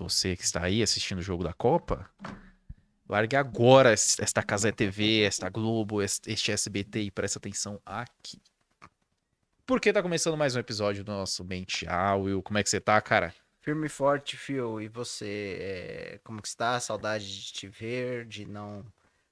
você que está aí assistindo o jogo da Copa, largue agora esta Cazé TV, esta Globo, este SBT e preste atenção aqui. Porque tá começando mais um episódio do nosso Mente Will. Como é que você tá, cara? Firme e forte, Phil. E você, como que está? Saudade de te ver, de não...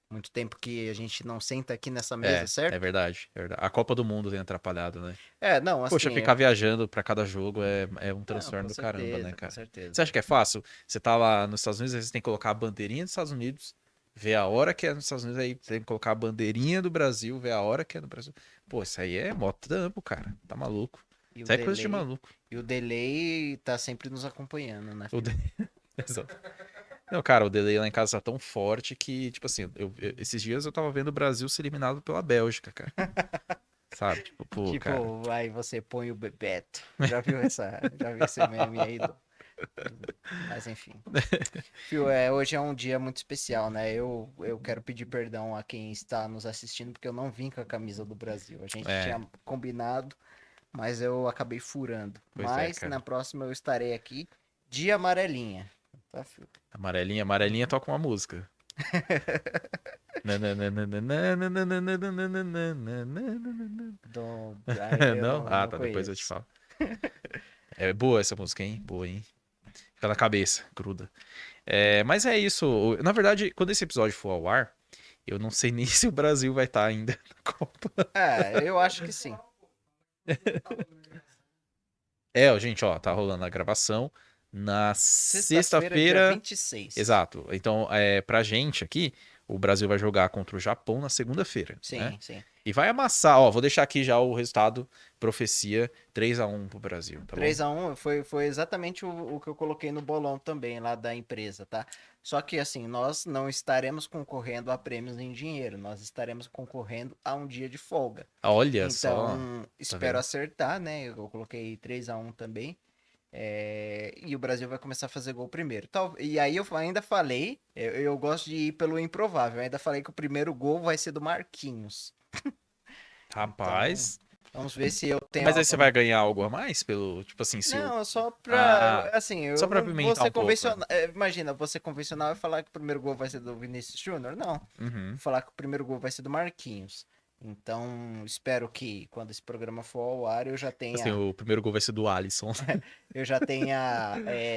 Muito tempo que a gente não senta aqui nessa mesa, É certo? verdade, é verdade. A Copa do Mundo tem atrapalhado, né? Não, Poxa, assim... ficar viajando pra cada jogo é um Não, transtorno com do caramba, né, certeza, com cara? certeza. Você acha que é fácil? Você tá lá nos Estados Unidos, aí você tem que colocar a bandeirinha dos Estados Unidos, ver a hora que é nos Estados Unidos, aí tem que colocar a bandeirinha do Brasil, ver a hora que é no Brasil. Pô, isso aí é mó trampo, cara. Tá maluco. E o Isso aí é coisa de delay... maluco. E o delay tá sempre nos acompanhando, né, O Phil? de- Exato. Não, cara, o delay lá em casa tá tão forte que, tipo assim, esses dias eu tava vendo o Brasil ser eliminado pela Bélgica, cara. Sabe? Tipo, pô, cara. Tipo, aí você põe o Bebeto. Já viu esse meme aí Mas enfim. Phil, hoje é um dia muito especial, né? Eu quero pedir perdão a quem está nos assistindo, porque eu não vim com a camisa do Brasil. A gente É, tinha combinado, mas eu acabei furando. pois é, Mas cara. na próxima eu estarei aqui de amarelinha. Tá, Phil? Amarelinha, amarelinha toca uma música. Eu Não? Ah, não tá, depois eu te conheço. falo. É boa essa música, hein? Boa, hein? Fica na cabeça, gruda. Mas é isso. Na verdade, quando esse episódio for ao ar, eu não sei nem se o Brasil vai estar ainda na Copa. Eu acho que sim. Gente, ó, tá rolando a gravação na Sexta-feira, dia sexta-feira. 26. Exato. Então, pra gente aqui, o Brasil vai jogar contra o Japão na segunda-feira, né? Sim, sim. E vai amassar, ó, vou deixar aqui já o resultado, profecia 3-1 pro Brasil, tá bom? 3-1 foi exatamente o que eu coloquei no bolão também lá da empresa, tá? Só que assim, nós não estaremos concorrendo a prêmios em dinheiro, nós estaremos concorrendo a um dia de folga. Olha só, Então, tá espero vendo? acertar, né? Eu coloquei 3-1 também. E o Brasil vai começar a fazer gol primeiro. E aí eu ainda falei, eu gosto de ir pelo improvável, eu ainda falei que o primeiro gol vai ser do Marquinhos. Então, Rapaz, vamos ver se eu tenho mas aí você algo. vai ganhar algo a mais pelo, tipo assim, se o... Não, é só Ah, pra. Assim, só eu pra não vou pimentar ser um pouco, né? convencional. Imagina, você convencional e falar que o primeiro gol vai ser do Vinícius Júnior? Não. Uhum. Vou falar que o primeiro gol vai ser do Marquinhos. Então, espero que quando esse programa for ao ar, Assim, o primeiro gol vai ser do Alisson. eu já tenha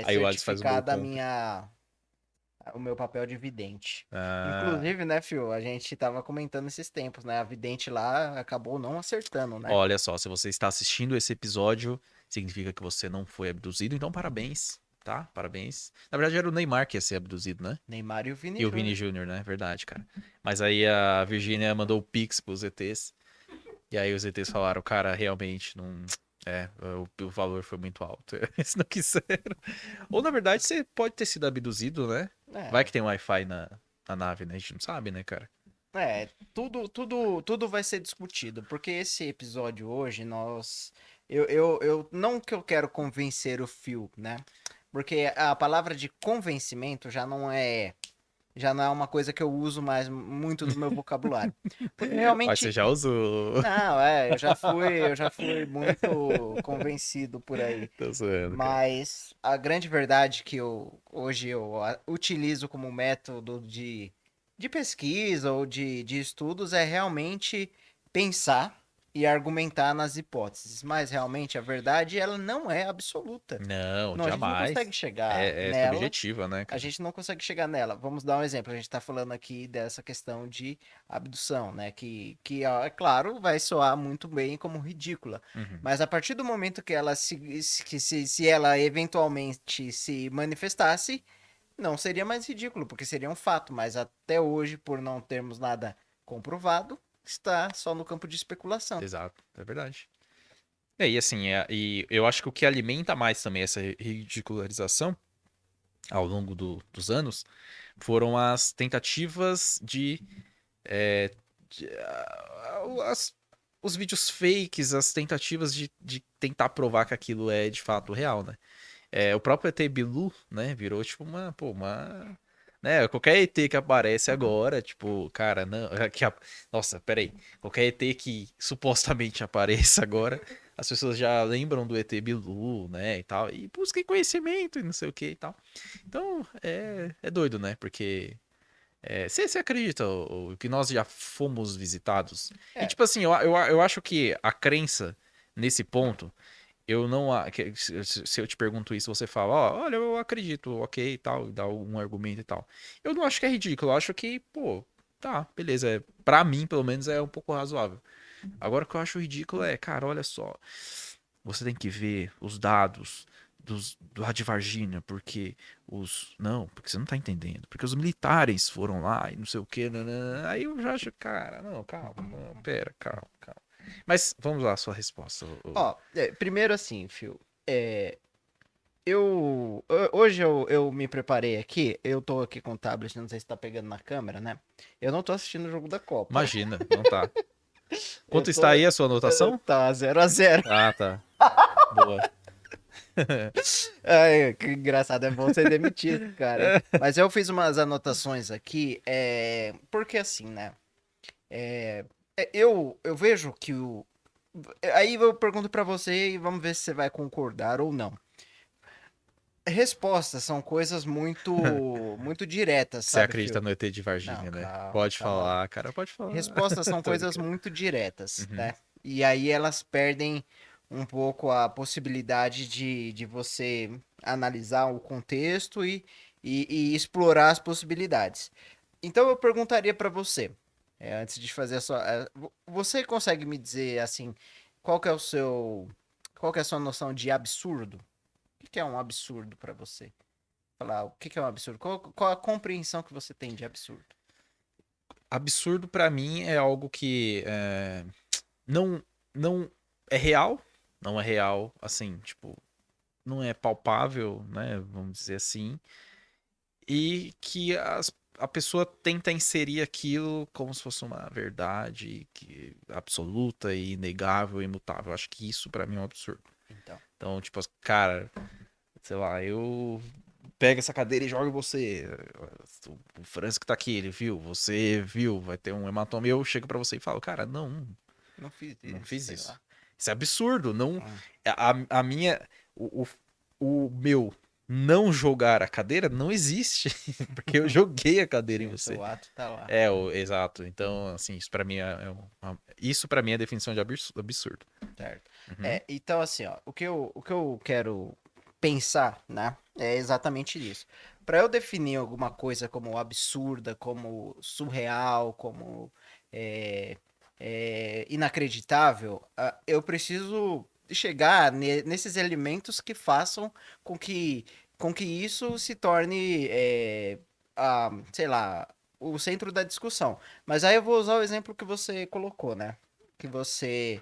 Aí o Alisson faz um gol certificado contra. o meu papel de vidente. Ah, Inclusive, né, Fio, a gente tava comentando esses tempos, né? A vidente lá acabou não acertando, né? olha só, se você está assistindo esse episódio, significa que você não foi abduzido, então parabéns, tá? Parabéns. Na verdade, era o Neymar que ia ser abduzido, né? Neymar e o Vini E o Vini Júnior. Júnior, né? Verdade, cara. Mas aí a Virgínia mandou o Pix pros ETs. E aí os ETs falaram, cara, realmente não. O valor foi muito alto. Eles não quiseram. Ou na verdade, você pode ter sido abduzido, né? Vai É, que tem Wi-Fi na nave, né? A gente não sabe, né, cara? tudo vai ser discutido, porque esse episódio hoje eu não que eu quero convencer o Phil, né? Porque a palavra de convencimento já não é uma coisa que eu uso mais muito no meu vocabulário. Porque Mas você realmente, já usou. não, eu já fui muito convencido por aí. Tô zoando, cara. Mas a grande verdade que hoje utilizo como método de pesquisa ou de estudos é realmente pensar e argumentar nas hipóteses. Mas realmente a verdade ela não é absoluta. Não, Não, a gente não consegue jamais. chegar É nela. subjetiva, né, A cara? gente não consegue chegar nela. Vamos dar um exemplo. A gente está falando aqui dessa questão de abdução, né? Que, ó, é claro, vai soar muito bem como ridícula. Uhum. Mas a partir do momento que ela se ela eventualmente se manifestasse, não seria mais ridículo, porque seria um fato. Mas até hoje, por não termos nada comprovado, está só no campo de especulação. Exato, é verdade. E assim, e eu acho que o que alimenta mais também essa ridicularização ao longo dos anos foram as tentativas é, os vídeos fakes, as tentativas de tentar provar que aquilo é de fato real, né? O próprio ET Bilu, né, virou tipo né, qualquer ET que aparece agora, tipo, cara, não, nossa, peraí, qualquer ET que supostamente apareça agora as pessoas já lembram do ET Bilu, né, e tal, e busquem conhecimento e não sei o que e tal. Então, é doido, né, porque você acredita que nós já fomos visitados? E, É, tipo assim, eu acho que a crença nesse ponto, eu não. Se eu te pergunto isso, você fala, ó, olha, eu acredito, ok e tal, dá um argumento e tal. Eu não acho que é ridículo, eu acho que, pô, tá, beleza. Pra mim, pelo menos, é um pouco razoável. Agora, o que eu acho ridículo é, cara, olha só. Você tem que ver os dados do de Varginha, porque os. Não, porque você não tá entendendo. Porque os militares foram lá e não sei o quê. Nanana. Aí eu já acho, cara, não, calma, não, pera, calma, calma. Mas vamos lá, a sua resposta. ó, primeiro assim, Phil, é, hoje eu me preparei aqui, eu tô aqui com o tablet, não sei se tá pegando na câmera, né? Eu não tô assistindo o jogo da Copa. Imagina, não tá. Eu Quanto está tô. aí a sua anotação? Tá 0-0. Ah, tá. Boa. Ai, que engraçado, é bom ser demitido, cara. Mas eu fiz umas anotações aqui, porque assim, né? Eu vejo que o. Aí eu pergunto pra você e vamos ver se você vai concordar ou não. Respostas são coisas muito diretas, Você sabe, acredita Phil? no ET de Não, Varginha, né? calma, Pode calma. falar, cara, pode falar. Respostas são Tô coisas brincando. muito diretas, Uhum. né? E aí elas perdem um pouco a possibilidade de você analisar o contexto e explorar as possibilidades. Então eu perguntaria para você, antes de fazer a sua, você consegue me dizer assim, qual que é o seu, qual que é a sua noção de absurdo? O que é um absurdo para você? Falar, o que é um absurdo? Qual a compreensão que você tem de absurdo? Absurdo pra mim é algo que não, não é real, não é real, assim, tipo, não é palpável, né? Vamos dizer assim, e que a pessoa tenta inserir aquilo como se fosse uma verdade que absoluta e inegável e imutável. Acho que isso pra mim é um absurdo. Então, Então, tipo, cara, sei lá, eu pego essa cadeira e jogo em você. O Francis que tá aqui, ele viu, você viu, vai ter um hematoma. Eu chego pra você e falo, cara, não, não fiz não isso, fiz sei isso. lá. Isso é absurdo. Não, Hum. a minha. O meu não jogar a cadeira não existe. Porque eu joguei a cadeira em Sim, o você. seu ato tá lá. Exato. Então, assim, isso pra mim isso para mim é a definição de absurdo. Certo. Uhum, Então, assim, ó, o que eu quero pensar, né, é exatamente isso. Para eu definir alguma coisa como absurda, como surreal, como é, inacreditável, eu preciso chegar nesses elementos que façam com que, com que isso se torne, sei lá, o centro da discussão. Mas aí eu vou usar o exemplo que você colocou, né? Que você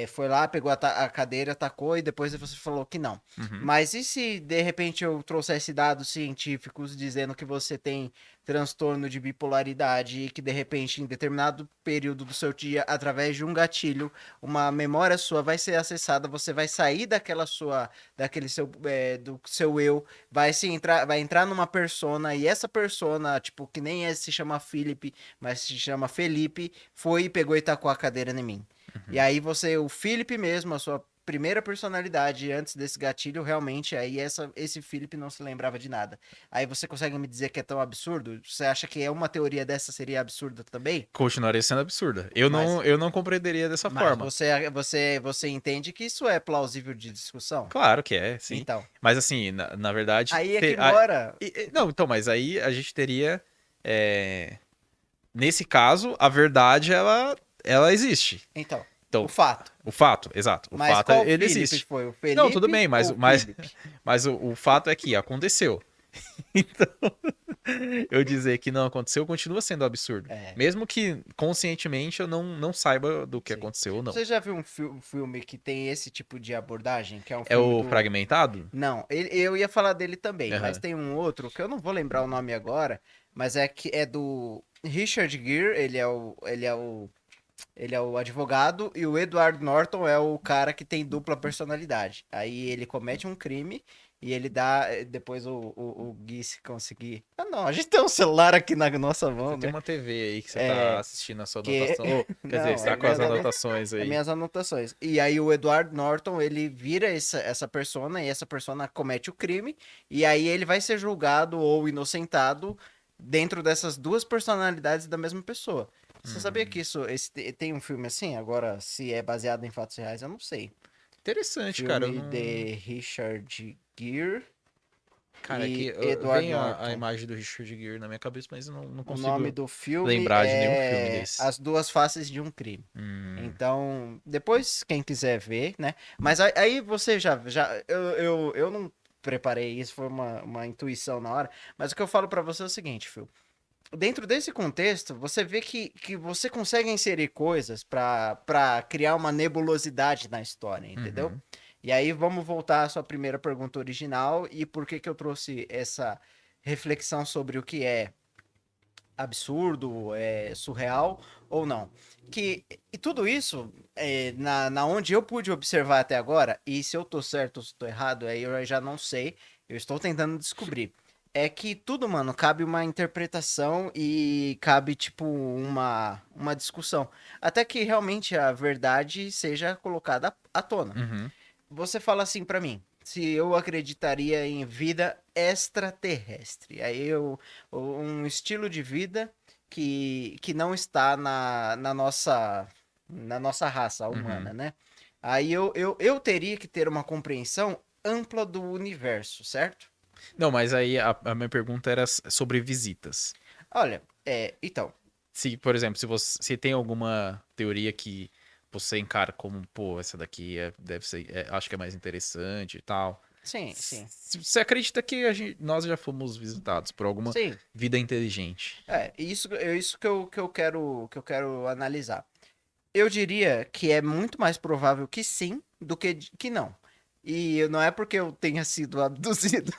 foi lá, pegou a cadeira, atacou e depois você falou que não. uhum. Mas e se de repente eu trouxesse dados científicos dizendo que você tem transtorno de bipolaridade e que de repente em determinado período do seu dia, através de um gatilho, uma memória sua vai ser acessada, você vai sair daquele seu, do seu eu, vai entrar numa persona e essa persona, tipo, que nem se chama Felipe, mas se chama Felipe, foi e pegou e tacou a cadeira em mim. E Uhum. aí você, o Felipe mesmo, a sua primeira personalidade antes desse gatilho, realmente, aí esse Felipe não se lembrava de nada. Aí você consegue me dizer que é tão absurdo? Você acha que uma teoria dessa seria absurda também? Continuaria sendo absurda. Mas, Eu não compreenderia dessa mas forma. você entende que isso é plausível de discussão? Claro que é, sim. Então, Mas assim, na verdade. aí é que mora. Não, então, mas aí a gente teria. é, Nesse caso, a verdade, ela existe. Então, o Então, fato. o fato, exato. O Mas fato, qual ele Felipe existe. foi? O Não, tudo Felipe bem, ou o Felipe? mas o fato é que aconteceu. Então, eu dizer que não aconteceu continua sendo absurdo. É, Mesmo que conscientemente eu não saiba do que sim. aconteceu ou não. Você já viu um filme que tem esse tipo de abordagem? Que é um É filme o do. fragmentado? Não, eu ia falar dele também, mas Aham. tem um outro que eu não vou lembrar o nome agora, mas é que é do Richard Gere, ele é o Ele é o advogado e o Edward Norton é o cara que tem dupla personalidade. Aí ele comete um crime e ele dá. Depois o Gui se conseguir. Ah, não, a gente tem um celular aqui na nossa Você mão, tem né? uma TV aí que você tá É. assistindo a sua Que. anotação. Ou, quer dizer, Não, você tá com as anotações é aí. minhas anotações. E aí o Edward Norton, ele vira essa persona e essa persona comete o crime. E aí ele vai ser julgado ou inocentado dentro dessas duas personalidades da mesma pessoa. Você sabia que Uhum. tem um filme assim? Agora, se é baseado em fatos reais, eu não sei. Interessante, cara. Eu Filme não. de Richard Gere Cara, aqui e Edward vem a Norton. imagem do Richard Gere na minha cabeça, mas eu não O nome consigo do filme lembrar de nenhum filme é desse. As Duas Faces de um Crime. Hum, Então, depois, quem quiser ver, né? Mas aí você eu não preparei isso, foi uma intuição na hora. Mas o que eu falo pra você é o seguinte, Phil. Dentro desse contexto, você vê que você consegue inserir coisas pra criar uma nebulosidade na história, entendeu? uhum, E aí vamos voltar à sua primeira pergunta original e por que que eu trouxe essa reflexão sobre o que é absurdo, surreal ou não. E tudo isso, na onde eu pude observar até agora, e se eu tô certo ou se tô errado, aí eu já não sei, eu estou tentando descobrir. É que tudo, mano, cabe uma interpretação e cabe, tipo, uma discussão. Até que realmente a verdade seja colocada à tona. uhum. Você fala assim pra mim, se eu acreditaria em vida extraterrestre. Um estilo de vida que não está na nossa raça humana, Uhum. né? Aí eu teria que ter uma compreensão ampla do universo, certo? Não, mas aí a minha pergunta era sobre visitas. Olha, então, Se, por exemplo, se tem alguma teoria que você encara como, pô, essa daqui deve ser, acho que é mais interessante e tal. sim, sim, Você acredita que nós já fomos visitados por alguma sim. vida inteligente? Isso que eu quero analisar. Eu diria que é muito mais provável que sim do que não. E não é porque eu tenha sido abduzido,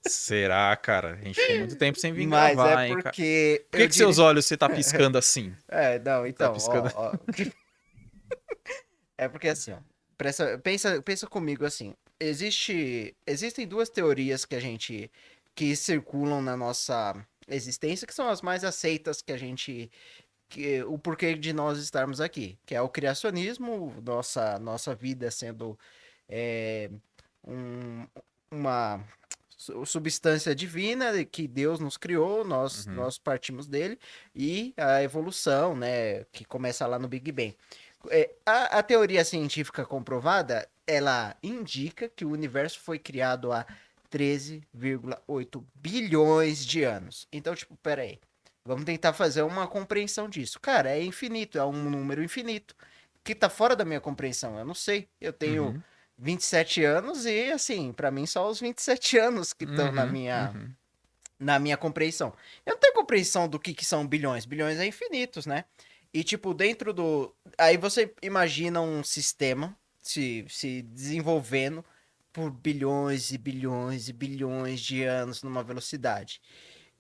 Será, cara? A gente ficou muito tempo sem vir mas é gravar, hein, cara? porque Por que eu que seus diria. olhos você tá piscando assim? Não, Tá então, piscando. ó. É porque assim, ó. Pensa comigo assim. Existem duas teorias que circulam na nossa existência, que são as mais aceitas o porquê de nós estarmos aqui, que é o criacionismo, nossa vida sendo é, um- uma substância divina que Deus nos criou, nós, Uhum, nós partimos dele, e a evolução, né, que começa lá no Big Bang. A teoria científica comprovada, ela indica que o universo foi criado há 13,8 bilhões de anos. Então, tipo, peraí. Vamos tentar fazer uma compreensão disso. Cara, é infinito, é um número infinito que tá fora da minha compreensão. Eu não sei. Eu tenho uhum, 27 anos e, assim, pra mim só os 27 anos que estão na uhum, minha, uhum. na minha compreensão. Eu não tenho compreensão do que são bilhões. Bilhões é infinitos, né? E, tipo, dentro do. Aí você imagina um sistema se desenvolvendo por bilhões e bilhões e bilhões de anos numa velocidade.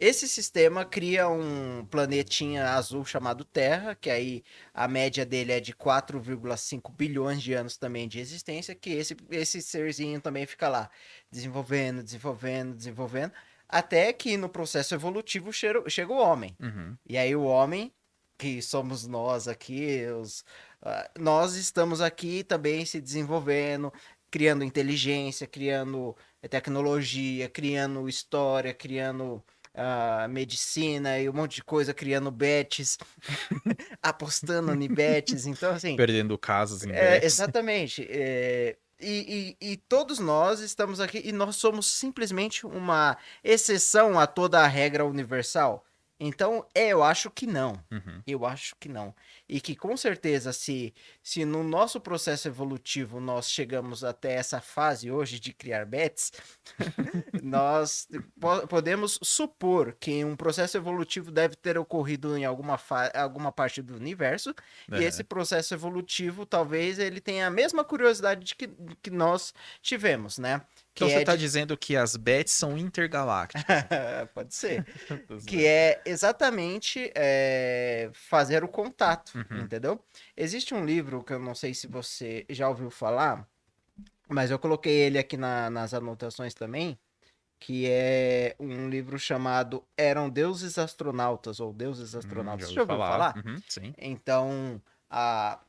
Esse sistema cria um planetinha azul chamado Terra, que aí a média dele é de 4,5 bilhões de anos também de existência, que esse serzinho também fica lá, desenvolvendo, desenvolvendo, desenvolvendo, até que no processo evolutivo chega o homem. Uhum. E aí o homem, que somos nós aqui, nós estamos aqui também se desenvolvendo, criando inteligência, criando tecnologia, criando história, criando medicina e um monte de coisa, criando bets, apostando em bets. Então, assim, Perdendo casas em bets. exatamente. E todos nós estamos aqui e nós somos simplesmente uma exceção a toda a regra universal. Então, eu acho que não. Uhum. Eu acho que não. E que com certeza, se no nosso processo evolutivo nós chegamos até essa fase hoje de criar bets, nós podemos supor que um processo evolutivo deve ter ocorrido em alguma parte do universo, e esse É. processo evolutivo talvez ele tenha a mesma curiosidade que nós tivemos, né? que Então você é tá de... dizendo que as bets são intergalácticas. Pode ser. Tô Que zoando. é exatamente fazer o contato, Uhum. entendeu? Existe um livro que eu não sei se você já ouviu falar, mas eu coloquei ele aqui nas anotações também, que é um livro chamado Eram Deuses Astronautas, ou Deuses Astronautas. Já Você ouvi já ouviu falar. falar? Uhum, sim. Então, a,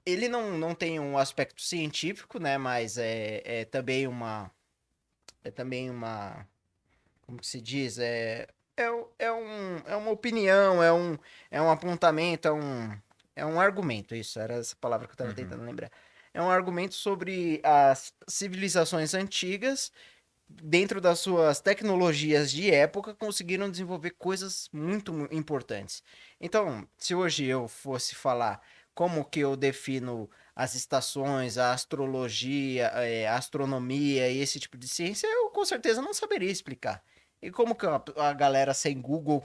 ele não tem um aspecto científico, né? Mas é também uma. É também uma. Como que se diz? É uma opinião, é um apontamento, é um argumento. Isso, era essa palavra que eu estava Uhum. tentando lembrar. É um argumento sobre as civilizações antigas dentro das suas tecnologias de época, conseguiram desenvolver coisas muito importantes. Então, se hoje eu fosse falar como que eu defino as estações, a astrologia, a astronomia e esse tipo de ciência, eu com certeza não saberia explicar. E como que a galera sem Google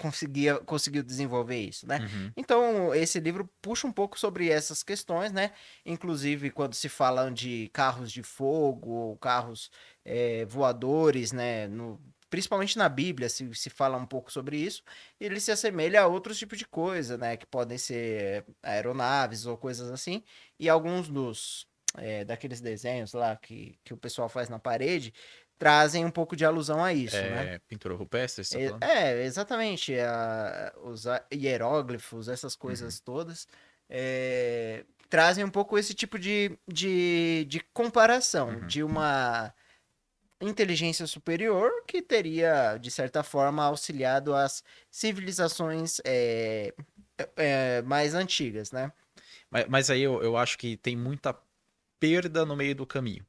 conseguiu desenvolver isso, né? Uhum. Então, esse livro puxa um pouco sobre essas questões, né? Inclusive, quando se fala de carros de fogo ou carros voadores, né? Principalmente na Bíblia se fala um pouco sobre isso, e ele se assemelha a outros tipos de coisa, né? Que podem ser aeronaves ou coisas assim, e alguns daqueles desenhos lá que o pessoal faz na parede trazem um pouco de alusão a isso, né? É, pintura rupestre, você tá falando? Exatamente, os hieróglifos, essas Uhum. coisas todas, trazem um pouco esse tipo de comparação, Uhum. de uma inteligência superior que teria, de certa forma, auxiliado as civilizações mais antigas, né? Mas aí eu acho que tem muita perda no meio do caminho.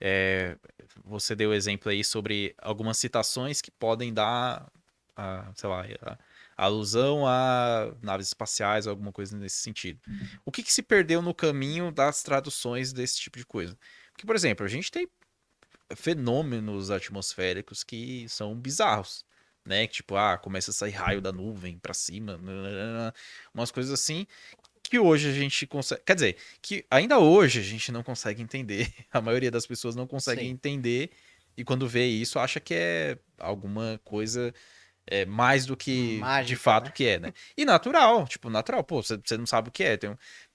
É, você deu exemplo aí sobre algumas citações que podem dar, sei lá, alusão a naves espaciais ou alguma coisa nesse sentido. O que se perdeu no caminho das traduções desse tipo de coisa? Porque, por exemplo, a gente tem fenômenos atmosféricos que são bizarros, né? Que, tipo, começa a sair raio da nuvem pra cima, nananana, umas coisas assim que hoje a gente consegue. Quer dizer, que ainda hoje a gente não consegue entender. A maioria das pessoas não consegue Sim. entender. E quando vê isso, acha que é alguma coisa mais do que de Mágica, fato né? que é, né? E natural, tipo, natural. Pô, você não sabe o que é.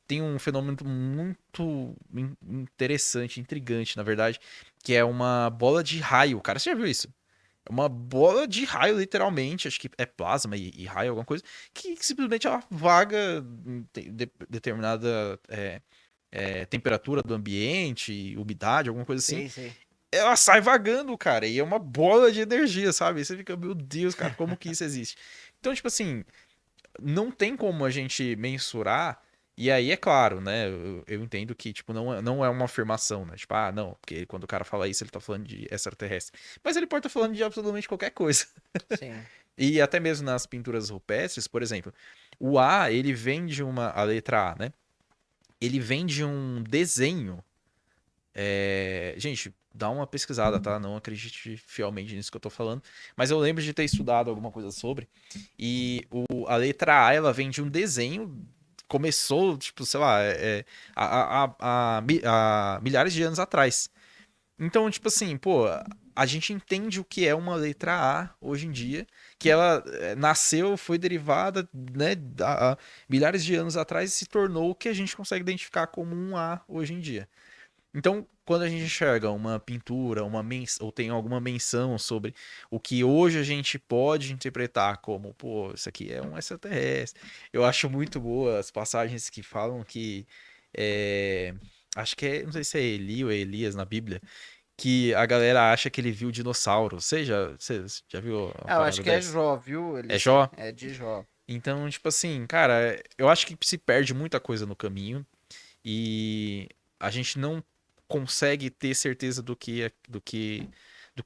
Tem um fenômeno muito interessante, intrigante, na verdade, que é uma bola de raio. Cara, você já viu isso? É uma bola de raio, literalmente. Acho que é plasma e raio, alguma coisa. Que simplesmente ela vaga em determinada temperatura do ambiente, umidade, alguma coisa assim. Sei, sei. Ela sai vagando, cara. E é uma bola de energia, sabe? E você fica, meu Deus, cara, como que isso existe? Então, tipo assim, não tem como a gente mensurar. E aí, é claro, né? Eu entendo que, tipo, não é uma afirmação, né? Tipo, não, porque quando o cara fala isso, ele tá falando de extraterrestre. Mas ele pode estar falando de absolutamente qualquer coisa. Sim. E até mesmo nas pinturas rupestres, por exemplo, o A, ele vem de a letra A, né? Ele vem de um desenho. Gente, dá uma pesquisada, tá? Não acredite fielmente nisso que eu tô falando. Mas eu lembro de ter estudado alguma coisa sobre. E a letra A, ela vem de um desenho. Começou, tipo, sei lá, há milhares de anos atrás. Então, tipo assim, pô, a gente entende o que é uma letra A hoje em dia, que ela nasceu, foi derivada, né, há milhares de anos atrás e se tornou o que a gente consegue identificar como um A hoje em dia. Então, quando a gente enxerga uma pintura, ou tem alguma menção sobre o que hoje a gente pode interpretar como, pô, isso aqui é um extraterrestre. Eu acho muito boa as passagens que falam que acho que não sei se é Eli ou Elias na Bíblia, que a galera acha que ele viu dinossauro. Você já viu uma Eu acho parada que é dessa? Jó, viu, É Eliseu? Jó? É de Jó. Então, tipo assim, cara, eu acho que se perde muita coisa no caminho e a gente não consegue ter certeza do que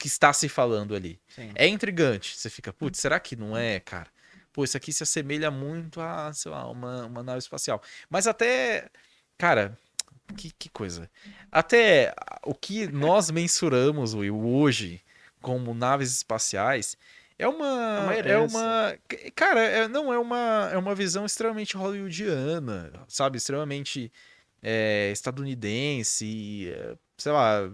está se falando ali. Sim. É intrigante. Você fica, putz, será que não é, cara? Pô, isso aqui se assemelha muito a, sei lá, uma nave espacial. Mas até, cara, que coisa. Até o que nós mensuramos, Will, hoje como naves espaciais é É uma uma é herança. uma cara, não é uma visão extremamente hollywoodiana, sabe? Extremamente estadunidense, sei lá,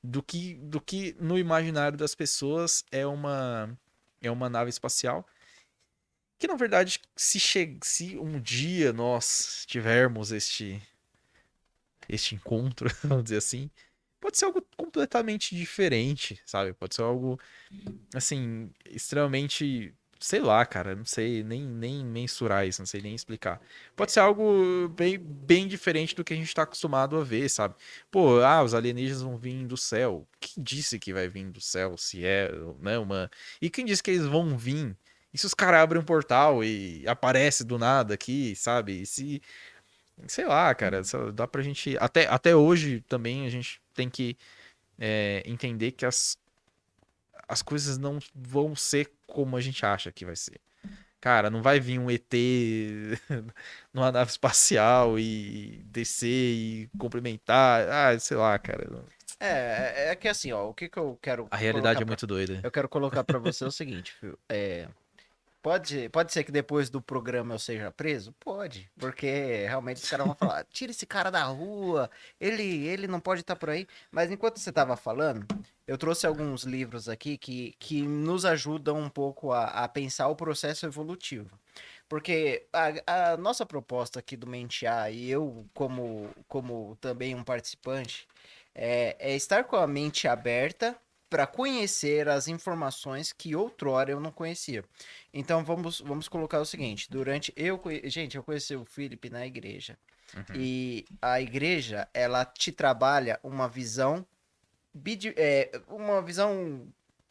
do que no imaginário das pessoas é uma nave espacial. Que na verdade, se um dia nós tivermos este encontro, vamos dizer assim, pode ser algo completamente diferente, sabe? Pode ser algo, assim, extremamente, sei lá, cara, não sei nem mensurar isso, não sei nem explicar. Pode ser algo bem, bem diferente do que a gente tá acostumado a ver, sabe? Pô, os alienígenas vão vir do céu. Quem disse que vai vir do céu? Se é, né, uma... E quem disse que eles vão vir? E se os caras abrem um portal e aparece do nada aqui, sabe? E se sei lá, cara, dá pra gente. Até hoje também a gente tem que entender que as coisas não vão ser como a gente acha que vai ser. Cara, não vai vir um ET numa nave espacial e descer e cumprimentar. Sei lá, cara. É que assim, ó, o que eu quero A realidade colocar é pra... muito doida. Eu quero colocar pra você o seguinte, Fio. Pode ser que depois do programa eu seja preso? Pode, porque realmente os caras vão falar, tira esse cara da rua, ele não pode estar por aí. Mas enquanto você estava falando, eu trouxe alguns livros aqui que nos ajudam um pouco a pensar o processo evolutivo. Porque a nossa proposta aqui do Mente A, e eu como também um participante, é estar com a mente aberta para conhecer as informações que outrora eu não conhecia. Então vamos colocar o seguinte, gente, eu conheci o Felipe na igreja. Uhum. E a igreja, ela te trabalha uma visão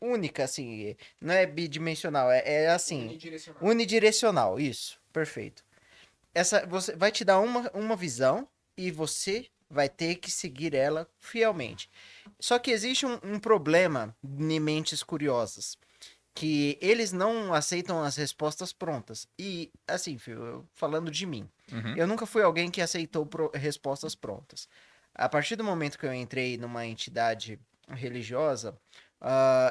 única, assim, não é bidimensional, é assim, unidirecional, isso, perfeito. Você vai te dar uma visão e você vai ter que seguir ela fielmente. Só que existe um problema em mentes curiosas, que eles não aceitam as respostas prontas. E, assim, falando de mim, Uhum. eu nunca fui alguém que aceitou respostas prontas. A partir do momento que eu entrei numa entidade religiosa,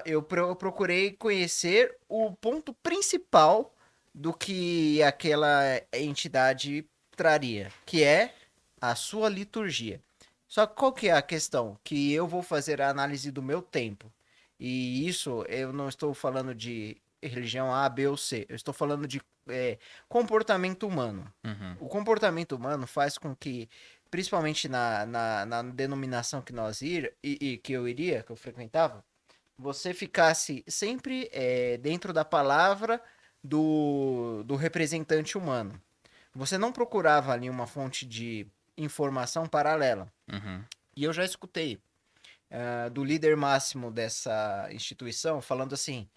eu procurei conhecer o ponto principal do que aquela entidade traria, que é a sua liturgia. Só que qual que é a questão? Que eu vou fazer a análise do meu tempo. E isso eu não estou falando de religião A, B ou C. Eu estou falando de comportamento humano. Uhum. O comportamento humano faz com que, principalmente na denominação que que eu frequentava, você ficasse sempre dentro da palavra do representante humano. Você não procurava ali uma fonte de informação paralela. Uhum. E eu já escutei do líder máximo dessa instituição falando assim: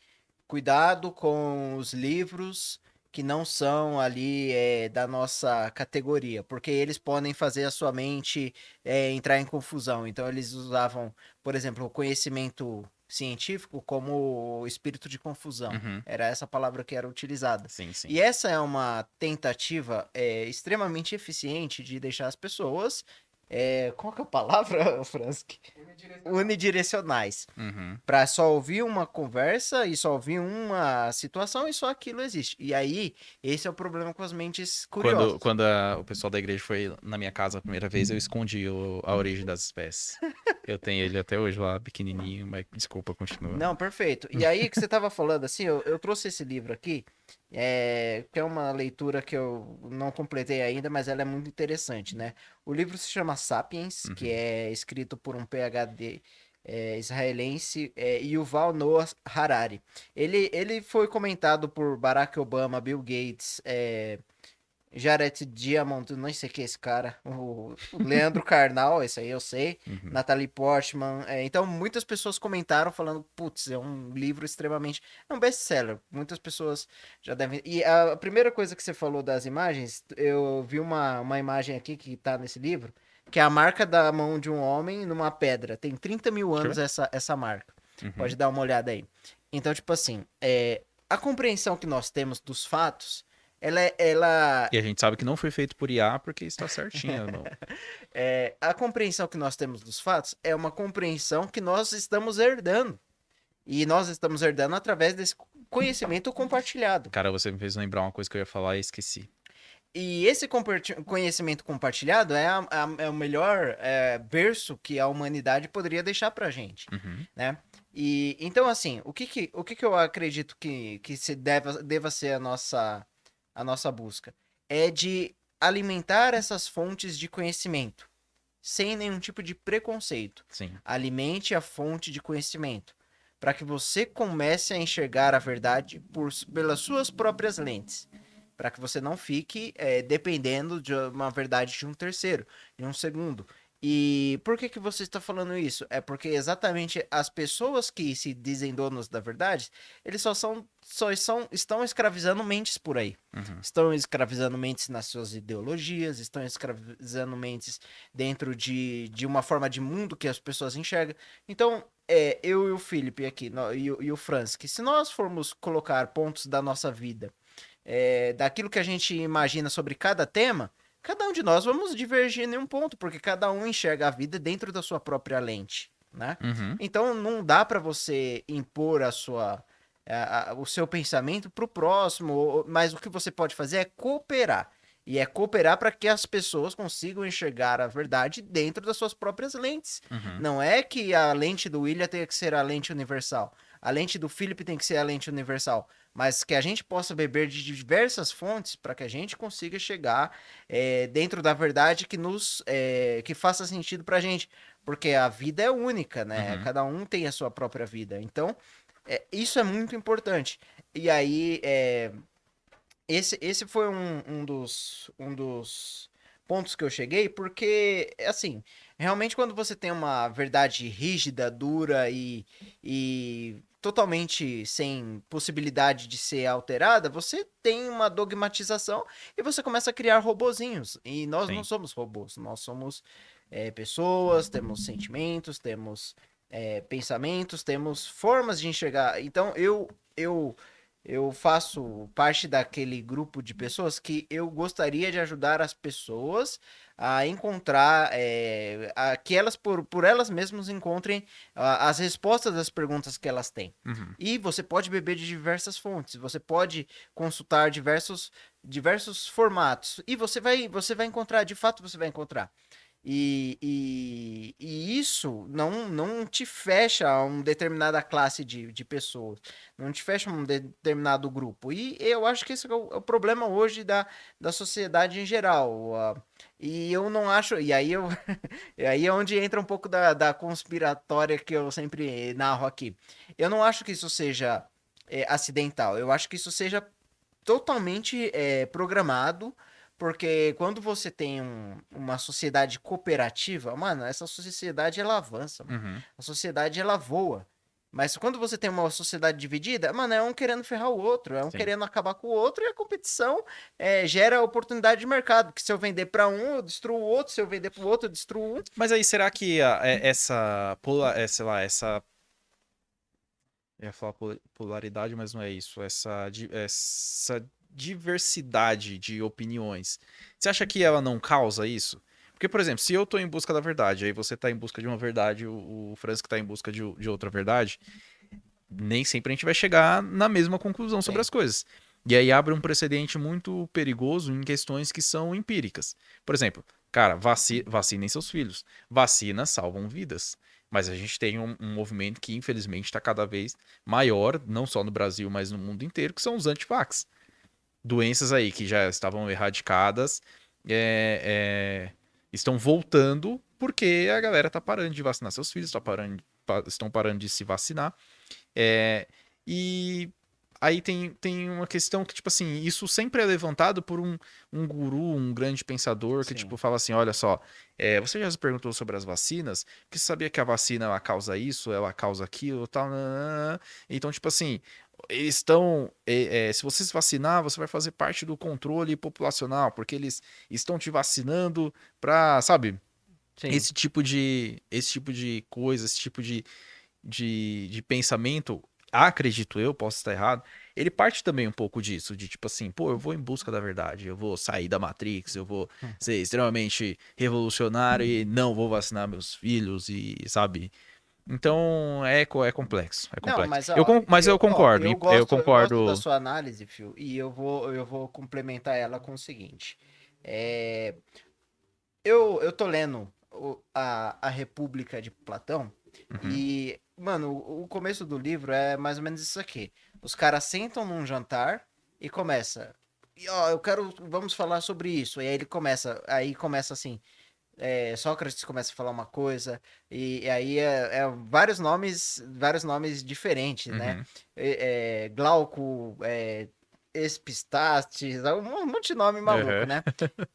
cuidado com os livros que não são ali da nossa categoria, porque eles podem fazer a sua mente entrar em confusão. Então eles usavam, por exemplo, o conhecimento científico como espírito de confusão. Uhum. Era essa palavra que era utilizada. Sim, sim. E essa é uma tentativa extremamente eficiente de deixar as pessoas. Qual que é a palavra, Fransky? Unidirecionais. Uhum. Pra só ouvir uma conversa e só ouvir uma situação e só aquilo existe. E aí, esse é o problema com as mentes Quando, curiosas. quando o pessoal da igreja foi na minha casa a primeira vez, eu escondi a origem das espécies. Eu tenho ele até hoje lá, pequenininho, mas desculpa, continua. Não, perfeito. E aí que você tava falando assim, eu trouxe esse livro aqui, que é uma leitura que eu não completei ainda, mas ela é muito interessante, né? O livro se chama Sapiens, que Uhum. é escrito por um PhD israelense, Yuval Noah Harari. Ele foi comentado por Barack Obama, Bill Gates, Jared Diamond, não sei quem é esse cara. O Leandro Carnal, esse aí eu sei. Uhum. Natalie Portman. Então, muitas pessoas comentaram falando: putz, é um livro extremamente. É um best-seller. Muitas pessoas já devem. E a primeira coisa que você falou das imagens, eu vi uma imagem aqui que tá nesse livro, que é a marca da mão de um homem numa pedra. Tem 30 mil Deixa eu anos ver. essa marca. Pode Uhum. dar uma olhada aí. Então, tipo assim, a compreensão que nós temos dos fatos. Ela E a gente sabe que não foi feito por IA porque está certinho. Não. a compreensão que nós temos dos fatos é uma compreensão que nós estamos herdando. E nós estamos herdando através desse conhecimento compartilhado. Cara, você me fez lembrar uma coisa que eu ia falar e esqueci. E esse conhecimento compartilhado é o melhor berço que a humanidade poderia deixar pra gente, Uhum. né? E então, assim, o que que eu acredito que deva ser a nossa busca? É de alimentar essas fontes de conhecimento, sem nenhum tipo de preconceito. Sim. Alimente a fonte de conhecimento, para que você comece a enxergar a verdade pelas suas próprias lentes, para que você não fique dependendo de uma verdade de um terceiro, de um segundo. E por que que você está falando isso? É porque exatamente as pessoas que se dizem donos da verdade, eles estão escravizando mentes por aí. Uhum. Estão escravizando mentes nas suas ideologias, estão escravizando mentes dentro de uma forma de mundo que as pessoas enxergam. Então, eu e o Felipe aqui, e o Franz, que se nós formos colocar pontos da nossa vida, daquilo que a gente imagina sobre cada tema, cada um de nós vamos divergir em um ponto, porque cada um enxerga a vida dentro da sua própria lente, né? Uhum. Então, não dá para você impor o seu pensamento pro próximo, mas o que você pode fazer é cooperar. E é cooperar para que as pessoas consigam enxergar a verdade dentro das suas próprias lentes. Uhum. Não é que a lente do William tenha que ser a lente universal. A lente do Philip tem que ser a lente universal. Mas que a gente possa beber de diversas fontes para que a gente consiga chegar dentro da verdade que faça sentido para a gente. Porque a vida é única, né? Uhum. Cada um tem a sua própria vida. Então, isso é muito importante. E aí, esse foi um dos pontos que eu cheguei, porque, assim, realmente quando você tem uma verdade rígida, dura e totalmente sem possibilidade de ser alterada, você tem uma dogmatização e você começa a criar robozinhos. E nós não Sim. somos robôs, nós somos pessoas, temos sentimentos, temos pensamentos, temos formas de enxergar. Então, eu faço parte daquele grupo de pessoas que eu gostaria de ajudar as pessoas a encontrar, que elas por elas mesmas encontrem as respostas das perguntas que elas têm. Uhum. E você pode beber de diversas fontes, você pode consultar diversos formatos e você vai encontrar, de fato você vai encontrar. E isso não te fecha a uma determinada classe de pessoas, não te fecha a um determinado grupo. E eu acho que esse é o problema hoje da sociedade em geral. E eu não acho. E aí, e aí é onde entra um pouco da conspiratória que eu sempre narro aqui. Eu não acho que isso seja acidental, eu acho que isso seja totalmente programado, porque quando você tem uma sociedade cooperativa, mano, essa sociedade ela avança, mano. Uhum. A sociedade ela voa. Mas quando você tem uma sociedade dividida, mano, é um querendo ferrar o outro, é um Sim. querendo acabar com o outro, e a competição gera oportunidade de mercado. Que se eu vender para um, eu destruo o outro, se eu vender para o outro, eu destruo um. Mas aí, será que sei lá, essa. Eu ia falar polaridade, mas não é isso. Essa diversidade de opiniões. Você acha que ela não causa isso? Porque, por exemplo, se eu tô em busca da verdade, aí você tá em busca de uma verdade, o Franz que tá em busca de outra verdade, nem sempre a gente vai chegar na mesma conclusão sobre Sim, as coisas. E aí abre um precedente muito perigoso em questões que são empíricas. Por exemplo, cara, vacinem seus filhos. Vacinas salvam vidas. Mas a gente tem um movimento que, infelizmente, está cada vez maior, não só no Brasil, mas no mundo inteiro, que são os antivax. Doenças aí que já estavam erradicadas estão voltando porque a galera tá parando de vacinar seus filhos, estão parando de se vacinar. É, e aí tem uma questão que, tipo assim, isso sempre é levantado por um guru, um grande pensador, que, tipo, sim, fala assim, olha só, você já se perguntou sobre as vacinas? Porque você sabia que a vacina, ela causa isso, ela causa aquilo, tal, nananã. Então, tipo assim, eles estão, se você se vacinar, você vai fazer parte do controle populacional, porque eles estão te vacinando pra, sabe, sim. esse tipo de coisa, esse tipo de pensamento, acredito eu, posso estar errado, ele parte também um pouco disso, de tipo assim, pô, eu vou em busca da verdade, eu vou sair da Matrix, eu vou ser extremamente revolucionário e não vou vacinar meus filhos e, sabe? Então é complexo, é Não, complexo. mas ó, Mas eu ó, concordo, eu gosto da sua análise, Phil, e eu vou complementar ela com o seguinte. É, eu tô lendo a República de Platão Uhum, e, mano, o começo do livro é mais ou menos isso aqui. Os caras sentam num jantar e começa. E, ó, vamos falar sobre isso. E aí começa assim. Sócrates começa a falar uma coisa, e aí vários nomes diferentes, né? uhum, Glauco, Epistastes, um monte de nome maluco, aham, né?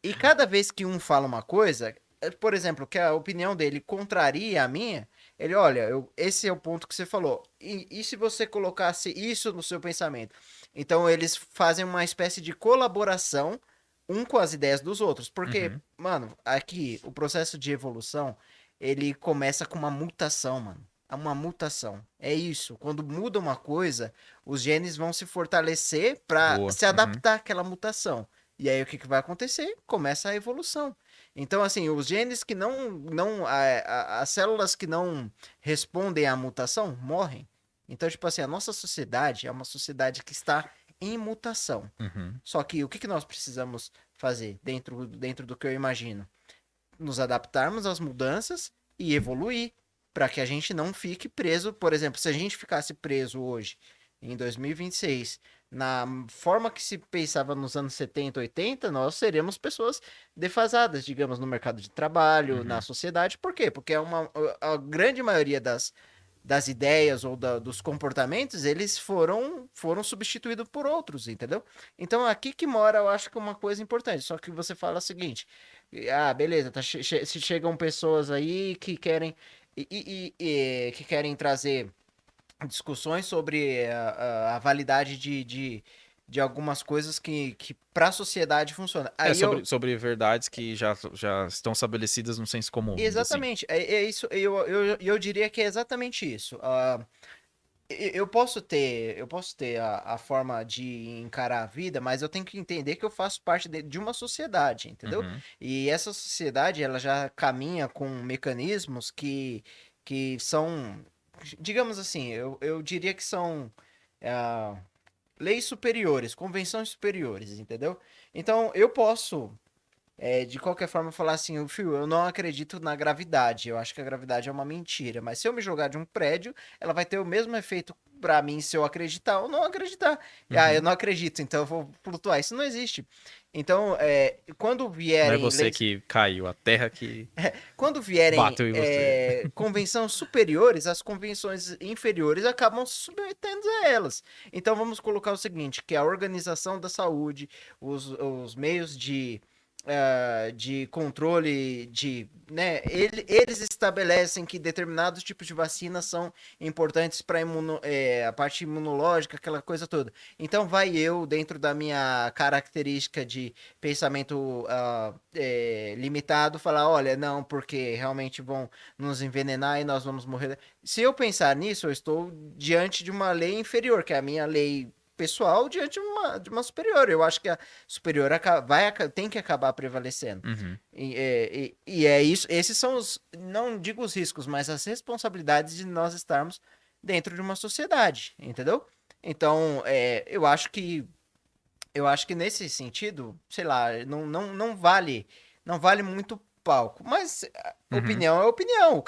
E cada vez que um fala uma coisa, por exemplo, que a opinião dele contraria a minha, ele, olha, esse é o ponto que você falou. E se você colocasse isso no seu pensamento? Então eles fazem uma espécie de colaboração um com as ideias dos outros. Porque, uhum. mano, aqui o processo de evolução, ele começa com uma mutação, mano. É uma mutação. É isso. Quando muda uma coisa, os genes vão se fortalecer para Boa. se Uhum. adaptar àquela mutação. E aí o que, que vai acontecer? Começa a evolução. Então, assim, os genes que as células que não respondem à mutação morrem. Então, tipo assim, a nossa sociedade é uma sociedade que está em mutação. Uhum. Só que o que, que nós precisamos fazer dentro do que eu imagino? Nos adaptarmos às mudanças e evoluir para que a gente não fique preso. Por exemplo, se a gente ficasse preso hoje, em 2026, na forma que se pensava nos anos 70, 80, nós seremos pessoas defasadas, digamos, no mercado de trabalho, na Uhum. sociedade. Por quê? Porque a grande maioria das ideias ou dos comportamentos, eles foram substituídos por outros, entendeu? Então, aqui que mora, eu acho que uma coisa importante. Só que você fala o seguinte: beleza, se chegam pessoas aí que querem que querem trazer discussões sobre a validade de algumas coisas que para a sociedade funciona. É Aí eu. sobre verdades que já estão estabelecidas no senso comum, vamos dizer assim. Exatamente, é isso, eu diria que é exatamente isso. Eu posso ter a forma de encarar a vida, mas eu tenho que entender que eu faço parte de uma sociedade, entendeu? Uhum. E essa sociedade, ela já caminha com mecanismos que são, digamos assim, eu diria que são ah, leis superiores, convenções superiores, entendeu? Então, eu posso de qualquer forma, falar assim, o Fio, eu não acredito na gravidade. Eu acho que a gravidade é uma mentira. Mas se eu me jogar de um prédio, ela vai ter o mesmo efeito pra mim se eu acreditar ou não acreditar. Eu Uhum. não acredito, então eu vou flutuar. Isso não existe. Então, quando Não é vierem você leis, que caiu, a terra que quando vierem bateu em você. convenções superiores, as convenções inferiores acabam se submetendo a elas. Então, vamos colocar o seguinte, que a organização da saúde, os meios de controle né, eles estabelecem que determinados tipos de vacinas são importantes para a parte imunológica, aquela coisa toda. Então vai eu, dentro da minha característica de pensamento limitado, falar, olha, não, porque realmente vão nos envenenar e nós vamos morrer. Se eu pensar nisso, eu estou diante de uma lei inferior, que é a minha lei pessoal diante de uma superior. Eu acho que a superior tem que acabar prevalecendo. Uhum. E é isso. Esses são não digo os riscos, mas as responsabilidades de nós estarmos dentro de uma sociedade, entendeu? Então, eu acho que nesse sentido, sei lá, não vale muito palco. Mas Uhum. opinião é opinião.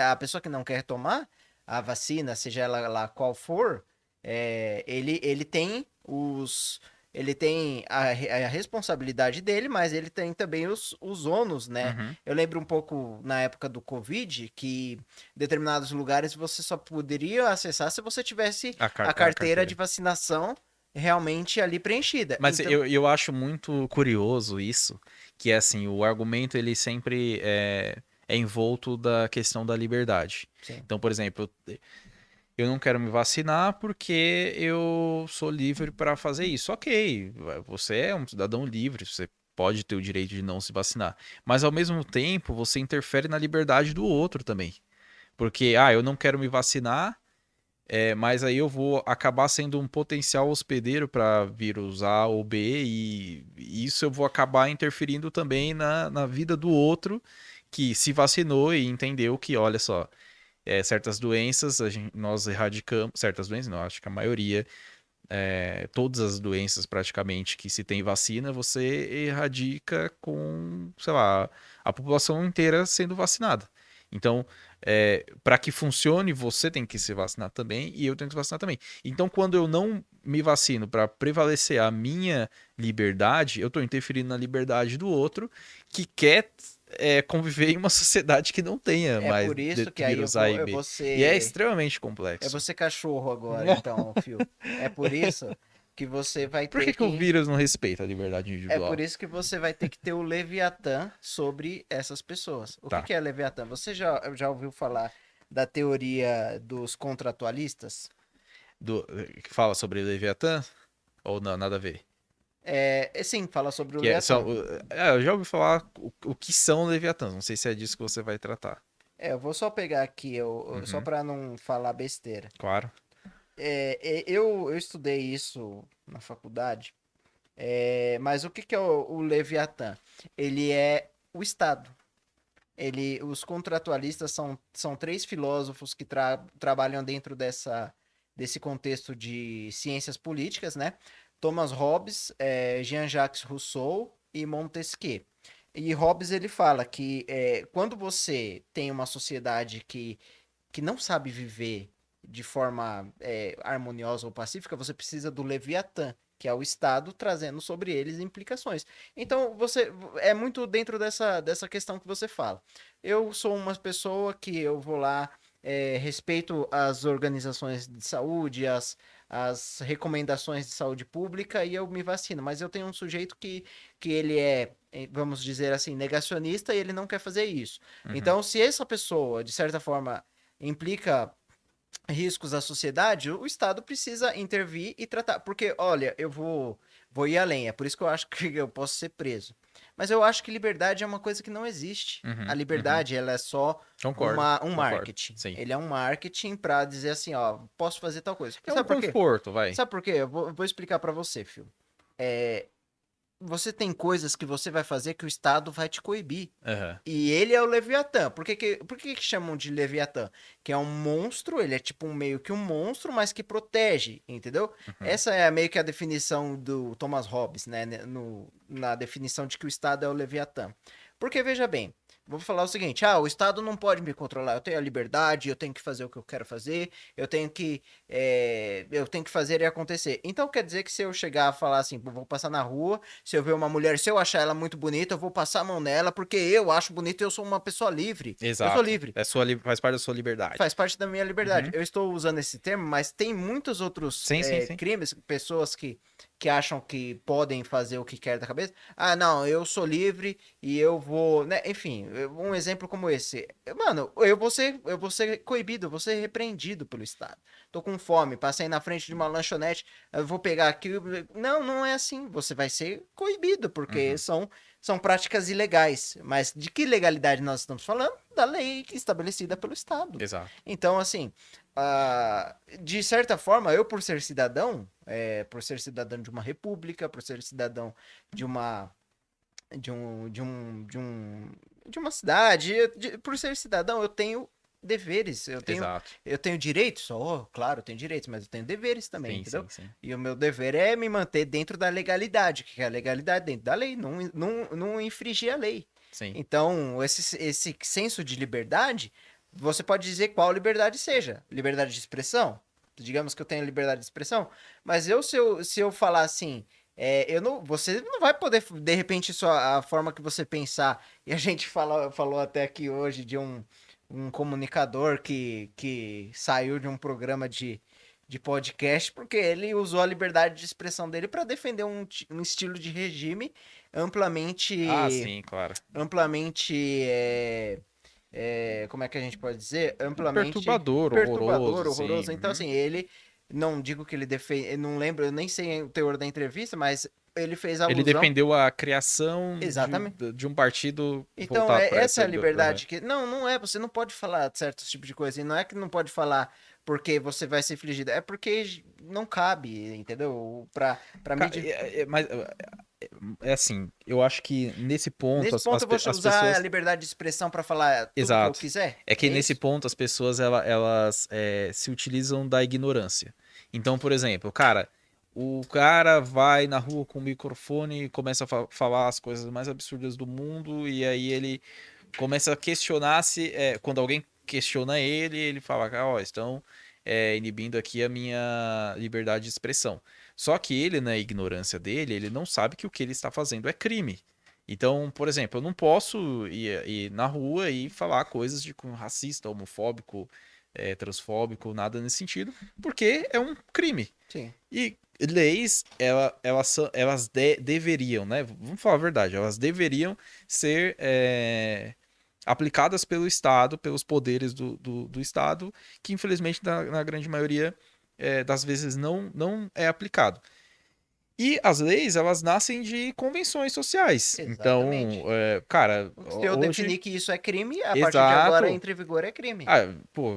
A pessoa que não quer tomar a vacina, seja ela lá qual for, ele tem ele tem a responsabilidade dele, mas ele tem também os ônus, né? Uhum. Eu lembro um pouco na época do Covid que determinados lugares você só poderia acessar se você tivesse a A carteira de carteira. vacinação realmente ali preenchida. Mas Então, eu acho muito curioso isso, que é assim, o argumento ele sempre é envolto da questão da liberdade. sim. Então, por exemplo, eu não quero me vacinar porque eu sou livre para fazer isso. Ok, você é um cidadão livre, você pode ter o direito de não se vacinar. Mas ao mesmo tempo, você interfere na liberdade do outro também. Porque, eu não quero me vacinar, mas aí eu vou acabar sendo um potencial hospedeiro para vírus A ou B, e isso eu vou acabar interferindo também na vida do outro que se vacinou e entendeu que, olha só. certas doenças, nós erradicamos, certas doenças, não, acho que a maioria, todas as doenças praticamente que se tem vacina, você erradica com, sei lá, a população inteira sendo vacinada. Então, para que funcione, você tem que se vacinar também e eu tenho que se vacinar também. Então, quando eu não me vacino para prevalecer a minha liberdade, eu estou interferindo na liberdade do outro que quer conviver em uma sociedade que não tenha É mais por isso que aí vírus A e eu B. vou E é ser. extremamente Eu complexo. vou ser cachorro agora, então, Fio. É por isso que você vai Por ter que o que. vírus não respeita a liberdade É por individual? isso que você vai ter que ter o Leviatã sobre essas pessoas. O que Tá. que é Leviatã? Você já ouviu falar da teoria dos contratualistas? Que fala sobre Leviatã? Ou não, nada a ver? Sim, fala sobre o Que Leviatã. eu já ouvi falar o que são Leviatãs. Não sei se é disso que você vai tratar. Eu vou só pegar aqui, só Uhum, para não falar besteira. claro. Eu estudei isso na faculdade, mas o que que é o Leviatã? Ele é o Estado. Os contratualistas são três filósofos que trabalham dentro desse contexto de ciências políticas, né? Thomas Hobbes, Jean-Jacques Rousseau e Montesquieu. E Hobbes ele fala que quando você tem uma sociedade que não sabe viver de forma harmoniosa ou pacífica, você precisa do Leviatã, que é o Estado trazendo sobre eles implicações. Então, você é muito dentro dessa questão que você fala. Eu sou uma pessoa que eu vou lá, respeito as organizações de saúde, as recomendações de saúde pública e eu me vacino. Mas eu tenho um sujeito que ele vamos dizer assim, negacionista e ele não quer fazer isso. Uhum. Então, se essa pessoa, de certa forma, implica riscos à sociedade, o Estado precisa intervir e tratar. Porque, olha, vou ir além, é por isso que eu acho que eu posso ser preso. Mas eu acho que liberdade é uma coisa que não existe. A Uhum, uhum. liberdade, ela é só Concordo, um concordo. marketing. Sim. Ele é um marketing para dizer assim, ó, posso fazer tal coisa. É um Sabe por quê? conforto, vai. Sabe por quê? Eu vou explicar para você, filho. Você tem coisas que você vai fazer que o Estado vai te coibir. Aham. E ele é o Leviatã. Por que chamam de Leviatã? Que é um monstro, ele é tipo meio que um monstro, mas que protege, entendeu? Uhum. Essa é meio que a definição do Thomas Hobbes, né? Na definição de que o Estado é o Leviatã. Porque, veja bem, vou falar o seguinte: o Estado não pode me controlar, eu tenho a liberdade, eu tenho que fazer o que eu quero fazer, eu tenho que fazer e acontecer. Então quer dizer que se eu chegar a falar assim, vou passar na rua, se eu ver uma mulher, se eu achar ela muito bonita, eu vou passar a mão nela, porque eu acho bonita e eu sou uma pessoa livre. Eu sou Exato. livre. Faz parte da sua liberdade. Faz parte da minha liberdade. Uhum. Eu estou usando esse termo, mas tem muitos outros Sim, sim, sim. crimes, pessoas que acham que podem fazer o que quer da cabeça. Ah, não, eu sou livre e eu vou, né? Enfim, um exemplo como esse. Mano, eu vou ser coibido, eu vou ser repreendido pelo Estado. Tô com fome, passei na frente de uma lanchonete, eu vou pegar aqui. Não, não é assim. Você vai ser coibido, porque Uhum. são práticas ilegais. Mas de que legalidade nós estamos falando? Da lei estabelecida pelo Estado. Exato. Então, assim, de certa forma, eu por ser cidadão de uma república, por ser cidadão de uma de um de um de um de uma cidade, por ser cidadão, eu tenho deveres, eu tenho Exato. eu tenho direitos, claro, eu tenho direitos, mas eu tenho deveres também, Sim, entendeu? sim, sim. E o meu dever é me manter dentro da legalidade, que é a legalidade dentro da lei, não infringir a lei. Sim. Então, esse senso de liberdade, você pode dizer qual liberdade seja. Liberdade de expressão? Digamos que eu tenho liberdade de expressão, mas se eu falar assim, você não vai poder, de repente, só a forma que você pensar, e a gente falou até aqui hoje de um comunicador que saiu de um programa de podcast porque ele usou a liberdade de expressão dele para defender um estilo de regime Ah, amplamente sim, claro. amplamente, como é que a gente pode dizer? Amplamente Perturbador, perturbador, horroroso, sim. horroroso. Então, Uhum. assim, ele, não digo que ele defende, não lembro, eu nem sei o teor da entrevista, mas ele fez Ele alusão, defendeu a criação exatamente. de um partido Então, voltado para essa é essa a ideologia. liberdade que. Não, não é, você não pode falar certos tipos de coisa. E não é que não pode falar porque você vai ser infligido, é porque não cabe, entendeu? Pra mídia. Mas é assim, eu acho que nesse ponto Nesse ponto eu vou as usar a pessoas. liberdade de expressão pra falar tudo que eu Exato. quiser. É que É nesse isso? ponto as pessoas elas se utilizam da ignorância. Então, por exemplo, cara, o cara vai na rua com o microfone e começa a falar as coisas mais absurdas do mundo, e aí ele começa a questionar se. Quando alguém questiona ele, ele fala, ó, estão inibindo aqui a minha liberdade de expressão. Só que ele, na ignorância dele, ele não sabe que o que ele está fazendo é crime. Então, por exemplo, eu não posso ir na rua e falar coisas de cunho racista, homofóbico, transfóbico, nada nesse sentido, porque é um crime. Sim. E leis, elas deveriam, né? Vamos falar a verdade, elas deveriam ser aplicadas pelo Estado, pelos poderes do Estado, que infelizmente na grande maioria das vezes não é aplicado. E as leis, elas nascem de convenções sociais. Então, Exatamente. cara, Se eu hoje, definir que isso é crime, a partir de agora exato. entra em vigor é crime. Pô,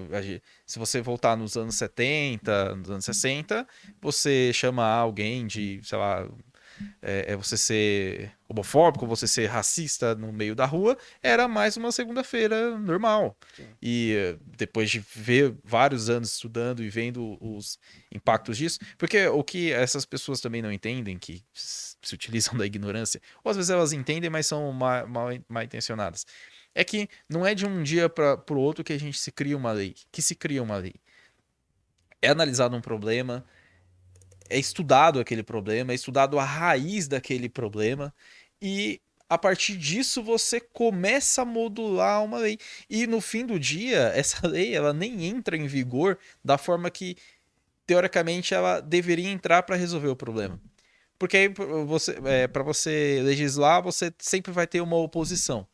se você voltar nos anos 70, nos anos 60, você chama alguém de, sei lá, você ser homofóbico, você ser racista no meio da rua, era mais uma segunda-feira normal. Sim. E depois de ver vários anos estudando e vendo os impactos disso, porque o que essas pessoas também não entendem, que se utilizam da ignorância, ou às vezes elas entendem, mas são mal intencionadas, é que não é de um dia para o outro que a gente se cria uma lei, que se cria uma lei. É analisado um problema, é estudado aquele problema, é estudado a raiz daquele problema e a partir disso você começa a modular uma lei. E no fim do dia, essa lei ela nem entra em vigor da forma que teoricamente ela deveria entrar para resolver o problema. Porque aí para você legislar, você sempre vai ter uma oposição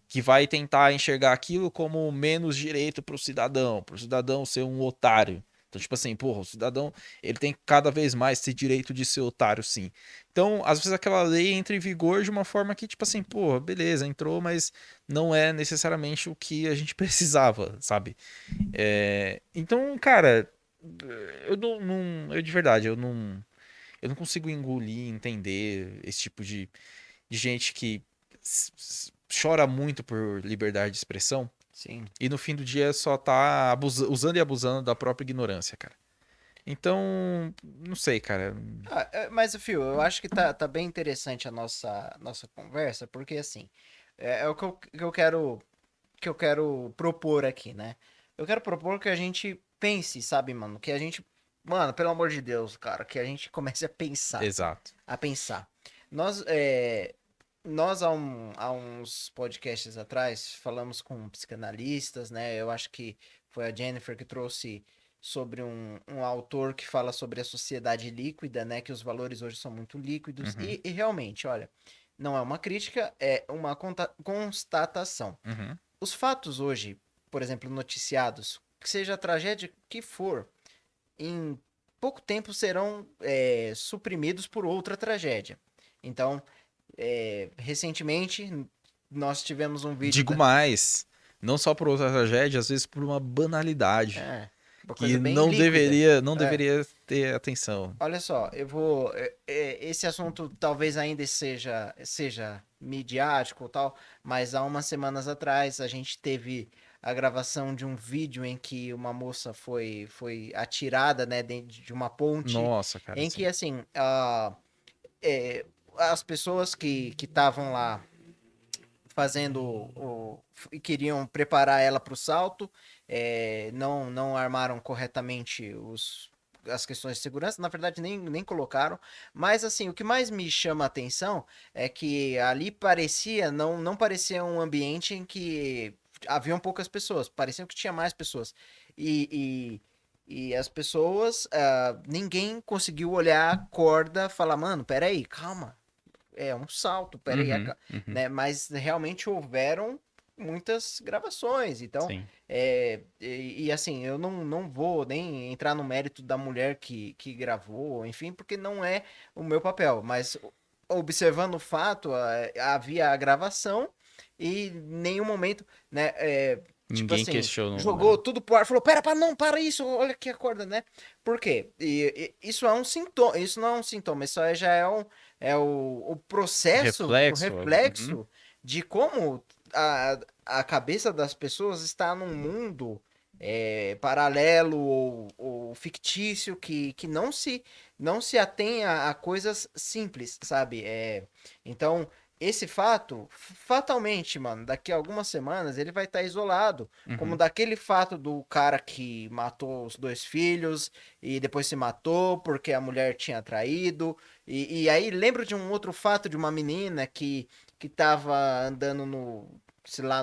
que vai tentar enxergar aquilo como menos direito para o cidadão ser um otário. Então, tipo assim, porra, o cidadão ele tem cada vez mais esse direito de ser otário, sim. Então, às vezes aquela lei entra em vigor de uma forma que, tipo assim, porra, beleza, entrou, mas não é necessariamente o que a gente precisava, sabe? Então, cara, eu de verdade, eu não consigo engolir, entender esse tipo de gente que chora muito por liberdade de expressão Sim. e no fim do dia só tá usando e abusando da própria ignorância, cara. Então, não sei, cara. Mas, Fio, eu acho que tá bem interessante a nossa conversa, porque assim, é o que eu quero propor aqui, né? Eu quero propor que a gente pense, sabe, mano? Que a gente, mano, pelo amor de Deus, cara, que a gente comece a pensar, Exato. a pensar. Nós, há uns podcasts atrás falamos com psicanalistas, né? Eu acho que foi a Jennifer que trouxe sobre um autor que fala sobre a sociedade líquida, né? Que os valores hoje são muito líquidos. Uhum, E realmente, olha, não é uma crítica, é uma constatação. uhum. Os fatos hoje, por exemplo, noticiados, que seja a tragédia que for, em pouco tempo serão suprimidos por outra tragédia. Então, recentemente, nós tivemos um vídeo Digo mais, não só por outra tragédia, às vezes por uma banalidade uma coisa que bem líquida. não É, deveria ter atenção. olha só, eu vou. Esse assunto talvez ainda seja midiático ou tal, mas há umas semanas atrás a gente teve a gravação de um vídeo em que uma moça foi atirada, né, dentro de uma ponte, Nossa, cara, em que assim. assim, é, as pessoas que estavam lá fazendo e queriam preparar ela para o salto, não armaram corretamente as questões de segurança, na verdade nem colocaram, mas assim, o que mais me chama a atenção é que ali não parecia um ambiente em que haviam poucas pessoas, parecia que tinha mais pessoas, e as pessoas, ninguém conseguiu olhar a corda, falar, mano, peraí, calma, é um salto, peraí, Uhum, uhum. né? Mas realmente houveram muitas gravações, então, Sim. assim, eu não vou nem entrar no mérito da mulher que gravou, enfim, porque não é o meu papel, mas observando o fato, havia a gravação e em nenhum momento, né, Tipo Ninguém assim, questionou, jogou né? tudo pro ar, falou, pera, não, para isso, olha que acorda, né? Por quê? Isso é um sintoma, isso não é um sintoma, isso aí já é o processo, o Reflexo. Uhum. reflexo de como a cabeça das pessoas está num mundo paralelo ou fictício que não se atém a coisas simples, sabe? Então, esse fato, fatalmente, mano, daqui a algumas semanas ele vai estar isolado. Como Uhum. daquele fato do cara que matou os dois filhos e depois se matou porque a mulher tinha traído. E aí lembro de um outro fato de uma menina que tava andando sei lá,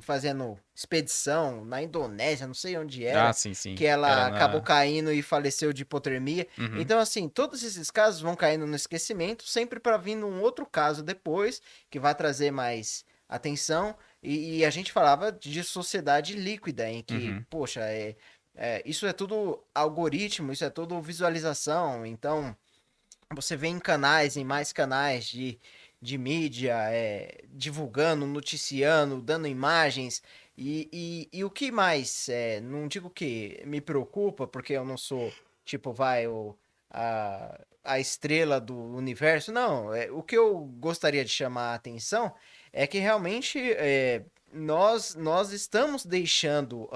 fazendo expedição na Indonésia, não sei onde Ah, era, sim, sim. que Era ela acabou na. caindo e faleceu de hipotermia. Uhum. Então, assim, todos esses casos vão caindo no esquecimento, sempre para vir um outro caso depois, que vai trazer mais atenção. E a gente falava de sociedade líquida, em que, Uhum. poxa, isso é tudo algoritmo, isso é tudo visualização. Então, você vê em canais, em mais canais de mídia, divulgando, noticiando, dando imagens. E o que mais, não digo que me preocupa, porque eu não sou, tipo, a estrela do universo, não. O que eu gostaria de chamar a atenção é que realmente nós estamos deixando,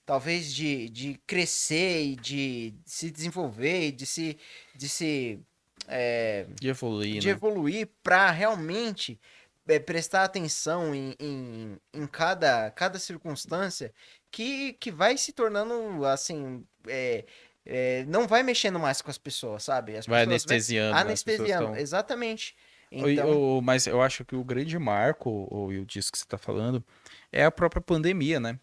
talvez, de crescer e de se desenvolver e de se De evoluir, de né? evoluir para realmente prestar atenção em cada circunstância que vai se tornando assim. Não vai mexendo mais com as pessoas, sabe? As Vai pessoas vão anestesiando, né? As pessoas anestesiando, estão. exatamente. Então, Mas eu acho que o grande marco, o disso que você tá falando, é a própria pandemia, né?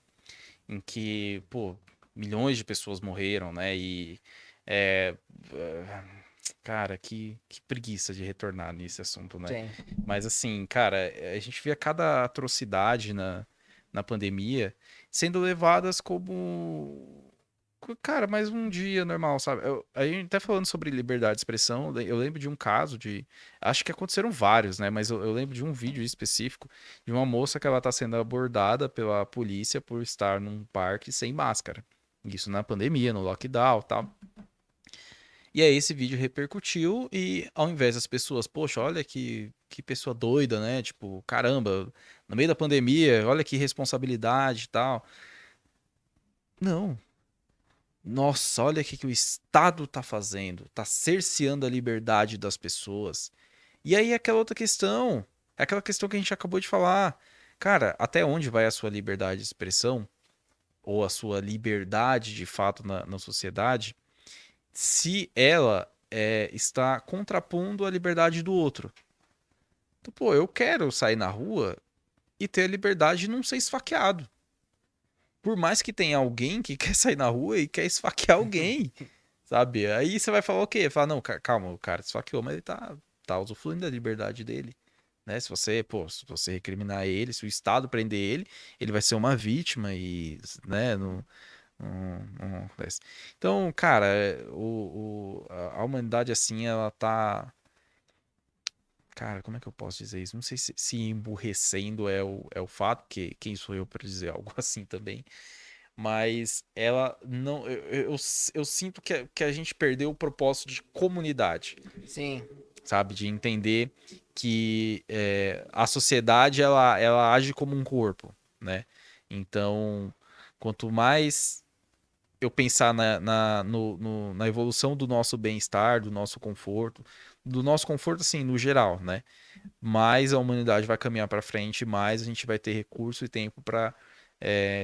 Em que, pô, milhões de pessoas morreram, né? E. É, cara, que preguiça de retornar nesse assunto, né? sim, Mas assim, cara, a gente via cada atrocidade na pandemia sendo levadas como. Cara, mais um dia normal, sabe? A gente até falando sobre liberdade de expressão, eu lembro de um caso de. Acho que aconteceram vários, né? Mas eu lembro de um vídeo específico de uma moça que ela tá sendo abordada pela polícia por estar num parque sem máscara. Isso na pandemia, no lockdown e tal. E aí esse vídeo repercutiu e ao invés das pessoas, poxa, olha que pessoa doida, né? Tipo, caramba, no meio da pandemia, olha que responsabilidade e tal. Não. Nossa, olha o que o Estado tá fazendo. Tá cerceando a liberdade das pessoas. E aí aquela outra questão, aquela questão que a gente acabou de falar. Cara, até onde vai a sua liberdade de expressão? Ou a sua liberdade de fato na sociedade? Se ela está contrapondo a liberdade do outro. Então, pô, eu quero sair na rua e ter a liberdade de não ser esfaqueado. Por mais que tenha alguém que quer sair na rua e quer esfaquear alguém, sabe? Aí você vai falar o quê? Fala, não, calma, o cara esfaqueou, mas ele tá usufruindo da liberdade dele. Né? Se você recriminar ele, se o Estado prender ele, ele vai ser uma vítima e, né, não acontece. Então, cara, a humanidade, assim, ela tá. Cara, como é que eu posso dizer isso? Não sei se emburrecendo é o fato, porque quem sou eu para dizer algo assim também. Mas ela não. Eu sinto que a gente perdeu o propósito de comunidade, sim, sabe? De entender que a sociedade ela age como um corpo, né? Então, quanto mais eu pensar na evolução do nosso bem-estar, do nosso conforto, assim, no geral, né? Mais a humanidade vai caminhar para frente, mais a gente vai ter recurso e tempo para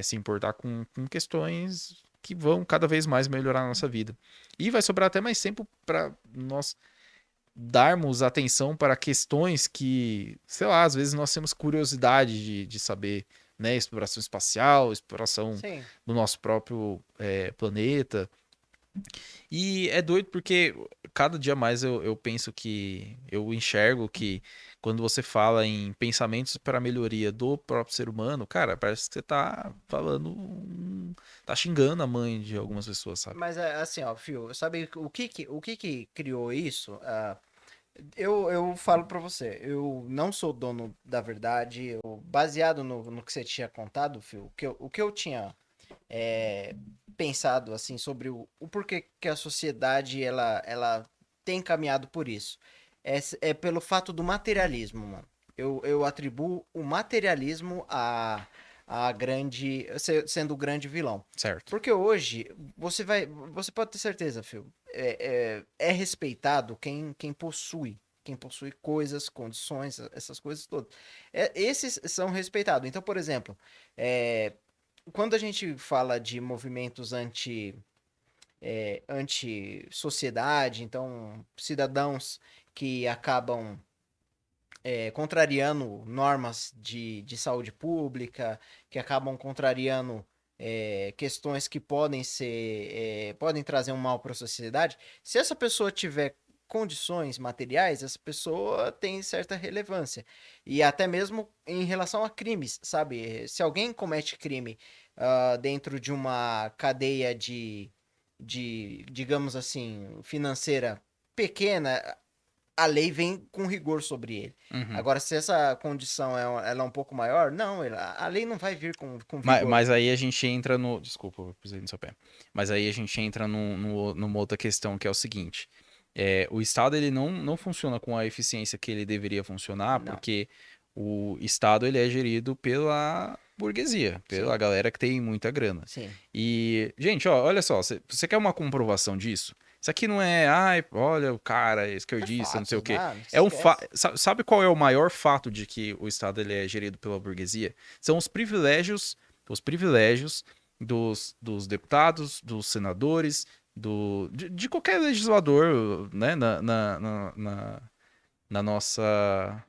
se importar com questões que vão cada vez mais melhorar a nossa vida. E vai sobrar até mais tempo para nós darmos atenção para questões que, sei lá, às vezes nós temos curiosidade de saber, né? Exploração espacial, exploração sim. do nosso próprio planeta. E é doido porque cada dia mais eu penso que eu enxergo que quando você fala em pensamentos para a melhoria do próprio ser humano, cara, parece que você tá falando, tá xingando a mãe de algumas pessoas, sabe? Mas assim, ó, Fio, sabe o que que criou isso? Eu falo pra você, eu não sou dono da verdade, baseado no que você tinha contado, Phil, o que eu tinha é, pensado assim sobre o porquê que a sociedade ela tem caminhado por isso. É pelo fato do materialismo, mano. Eu atribuo o materialismo a grande, sendo o grande vilão. Certo. Porque hoje você pode ter certeza, Phil, é respeitado quem possui coisas, condições, essas coisas todas. Esses são respeitados. Então, por exemplo, é, quando a gente fala de movimentos anti-sociedade, então cidadãos que acabam contrariando normas de saúde pública, que acabam contrariando questões que podem trazer um mal para a sociedade, se essa pessoa tiver condições materiais, essa pessoa tem certa relevância. E até mesmo em relação a crimes, sabe? Se alguém comete crime dentro de uma cadeia digamos assim, financeira pequena, a lei vem com rigor sobre ele. Uhum. Agora, se essa condição ela é um pouco maior, não, a lei não vai vir com Mas, vigor. mas aí a gente entra no. Desculpa, eu pisei no seu pé. Mas aí a gente entra numa outra questão que é o seguinte: o Estado ele não funciona com a eficiência que ele deveria funcionar, Não, porque o Estado ele é gerido pela burguesia, pela sim, galera que tem muita grana. sim. E, gente, ó, olha só, você quer uma comprovação disso? Isso aqui não é, ai, olha o cara, é É esquerdista, não sei o fatos, quê. não É um fa... esquece. Sabe qual é o maior fato de que o Estado ele é gerido pela burguesia? São os privilégios dos deputados, dos senadores, de qualquer legislador, né, na nossa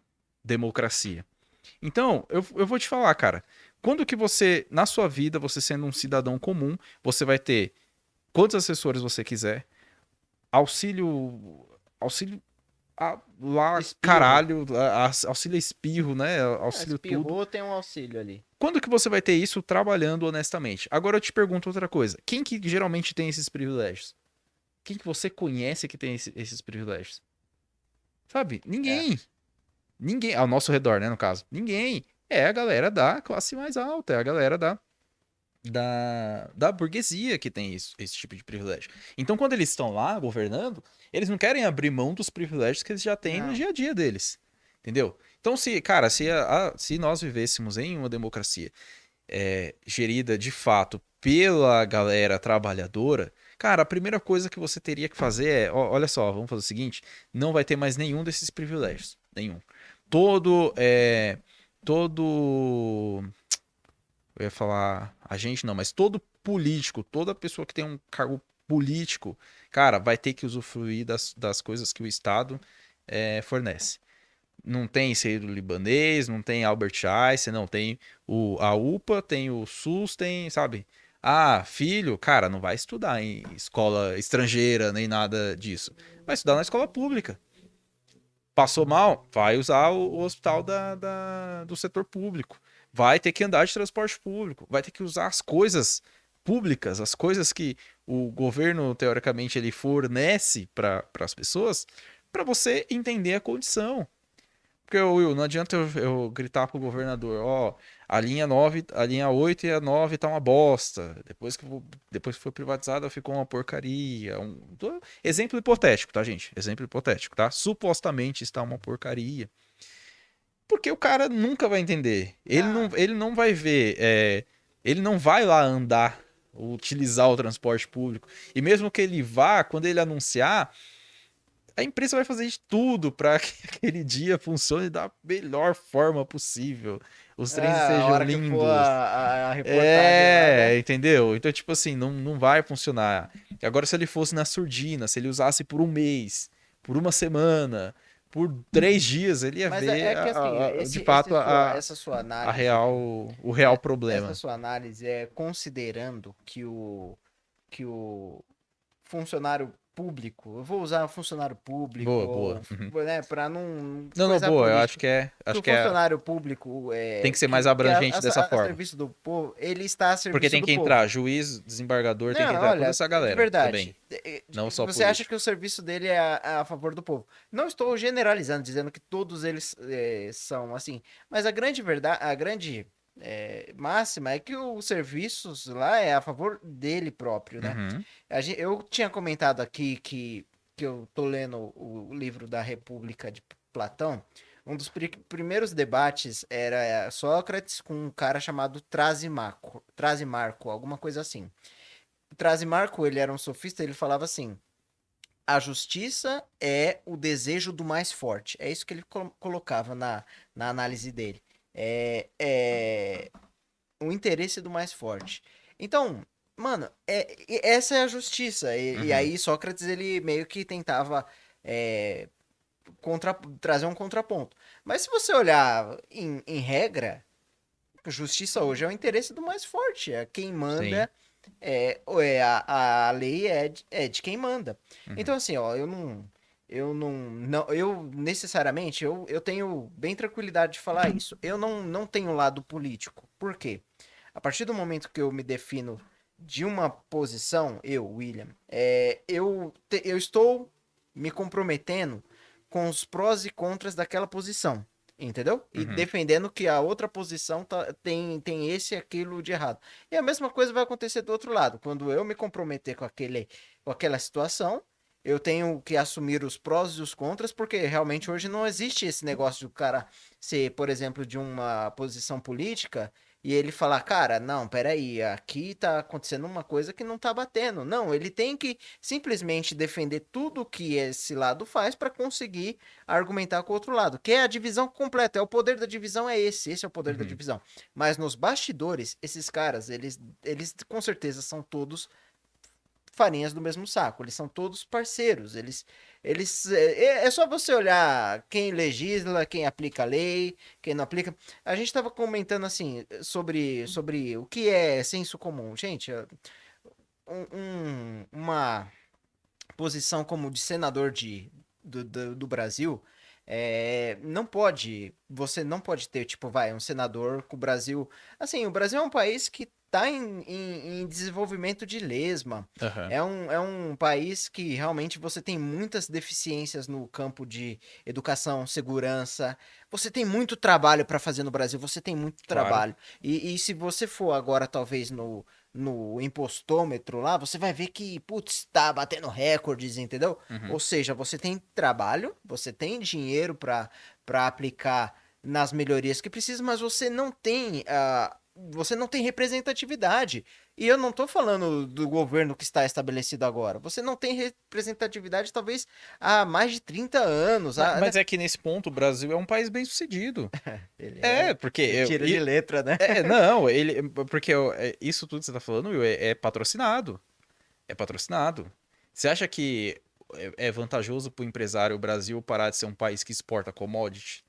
democracia. Então, eu vou te falar, cara, quando que você, na sua vida, você sendo um cidadão comum, você vai ter quantos assessores você quiser, auxílio lá, Espirro. caralho, auxílio espirro, né? Auxílio tudo. Espirrou, tem um auxílio ali. Quando que você vai ter isso trabalhando honestamente? Agora eu te pergunto outra coisa. Quem que geralmente tem esses privilégios? Quem que você conhece que tem esses privilégios? Sabe? É. Ninguém. Ninguém. Ao nosso redor, né, no caso. Ninguém. É a galera da classe mais alta, é a galera da burguesia que tem esse tipo de privilégio. Então, quando eles estão lá governando, eles não querem abrir mão dos privilégios que eles já têm no Não. dia a dia deles. Entendeu? Então, cara, se nós vivêssemos em uma democracia gerida de fato pela galera trabalhadora, cara, a primeira coisa que você teria que fazer olha só, vamos fazer o seguinte, não vai ter mais nenhum desses privilégios, nenhum. Todo, todo, eu ia falar a gente não, mas todo político, toda pessoa que tem um cargo político, cara, vai ter que usufruir das coisas que o Estado fornece. Não tem sírio-libanês, não tem Albert Einstein, não tem a UPA, tem o SUS, tem, sabe? Ah, filho, cara, não vai estudar em escola estrangeira nem nada disso. Vai estudar na escola pública. Passou mal? Vai usar o hospital do setor público. Vai ter que andar de transporte público. Vai ter que usar as coisas públicas, as coisas que o governo, teoricamente, ele fornece para as pessoas, para você entender a condição. Porque, Will, não adianta eu gritar pro governador, ó, a linha 9, a linha 8 e a 9 tá uma bosta. Depois que foi privatizada, ficou uma porcaria. Exemplo hipotético, tá, gente? Exemplo hipotético, tá? Supostamente está uma porcaria. Porque o cara nunca vai entender. Ah, Ele não vai ver, ele não vai lá andar, utilizar o transporte público. E mesmo que ele vá, quando ele anunciar, a empresa vai fazer de tudo para que aquele dia funcione da melhor forma possível. Os trens a sejam hora que for lindos. a reportagem lá, né? Entendeu? Então, tipo assim, não vai funcionar. Agora, se ele fosse na surdina, se ele usasse por um mês, por uma semana, por 3 dias, ele ia Mas é ver que assim, de fato essa sua a análise, o real essa problema. sua análise é considerando que o funcionário público, eu vou usar funcionário público, Boa, boa. ou, Uhum. né, para não Não, coisar boa. Eu acho político, que é, que acho o que é, funcionário público tem que ser mais que abrangente dessa a forma. serviço do povo, ele está a Porque serviço tem do que povo. entrar juiz, desembargador, tem que Não, entrar toda olha, essa de galera também. verdade, Não só você acha político. que o serviço dele é a favor do povo. Não estou generalizando, dizendo que todos eles são assim, mas a grande verdade, a grande máxima é que os serviços lá é a favor dele próprio, né? Uhum, Eu tinha comentado aqui que eu tô lendo o livro da República de Platão. Um dos primeiros debates era Sócrates com um cara chamado Trasimarco, alguma coisa assim. O Trasimarco, ele era um sofista, ele falava assim: a justiça é o desejo do mais forte. É isso que ele colocava na análise dele. É o interesse do mais forte. Então, mano, essa é a justiça. E uhum, aí Sócrates, ele meio que tentava é, trazer um contraponto. Mas se você olhar em regra, justiça hoje é o interesse do mais forte. É quem sim. manda, a lei é de quem manda. Uhum, Então, assim, ó, eu necessariamente, eu tenho bem tranquilidade de falar isso. Eu não tenho lado político. Por quê? A partir do momento que eu me defino de uma posição, William, eu estou me comprometendo com os prós e contras daquela posição. Entendeu? E uhum, defendendo que a outra posição tem esse e aquilo de errado. E a mesma coisa vai acontecer do outro lado. Quando eu me comprometer com aquela situação, eu tenho que assumir os prós e os contras, porque realmente hoje não existe esse negócio do cara ser, por exemplo, de uma posição política e ele falar, cara, não, peraí, aqui tá acontecendo uma coisa que não tá batendo. Não, ele tem que simplesmente defender tudo que esse lado faz para conseguir argumentar com o outro lado, que é a divisão completa. É o poder da divisão, esse é o poder da uhum. divisão. Mas nos bastidores, esses caras, eles com certeza são todos farinhas do mesmo saco. Eles são todos parceiros. É só você olhar quem legisla, quem aplica a lei, quem não aplica. A gente estava comentando assim sobre o que é senso comum. Gente, uma posição como de senador do Brasil, você não pode ter, tipo, vai, um senador com o Brasil. Assim, o Brasil é um país que está em desenvolvimento de lesma. Aham. É um país que realmente você tem muitas deficiências no campo de educação, segurança. Você tem muito trabalho para fazer no Brasil, você tem muito Claro. trabalho. E se você for agora, talvez, no impostômetro lá, você vai ver que, putz, tá batendo recordes, entendeu? Uhum. Ou seja, você tem trabalho, você tem dinheiro para aplicar nas melhorias que precisa, mas você não tem representatividade. E eu não tô falando do governo que está estabelecido agora. Você não tem representatividade talvez há mais de 30 anos. Mas é que nesse ponto o Brasil é um país bem sucedido. Ele É, porque ele tira de letra, né? não, porque isso tudo que você tá falando, Will, é patrocinado. É patrocinado. Você acha que é vantajoso pro empresário o Brasil parar de ser um país que exporta commodity?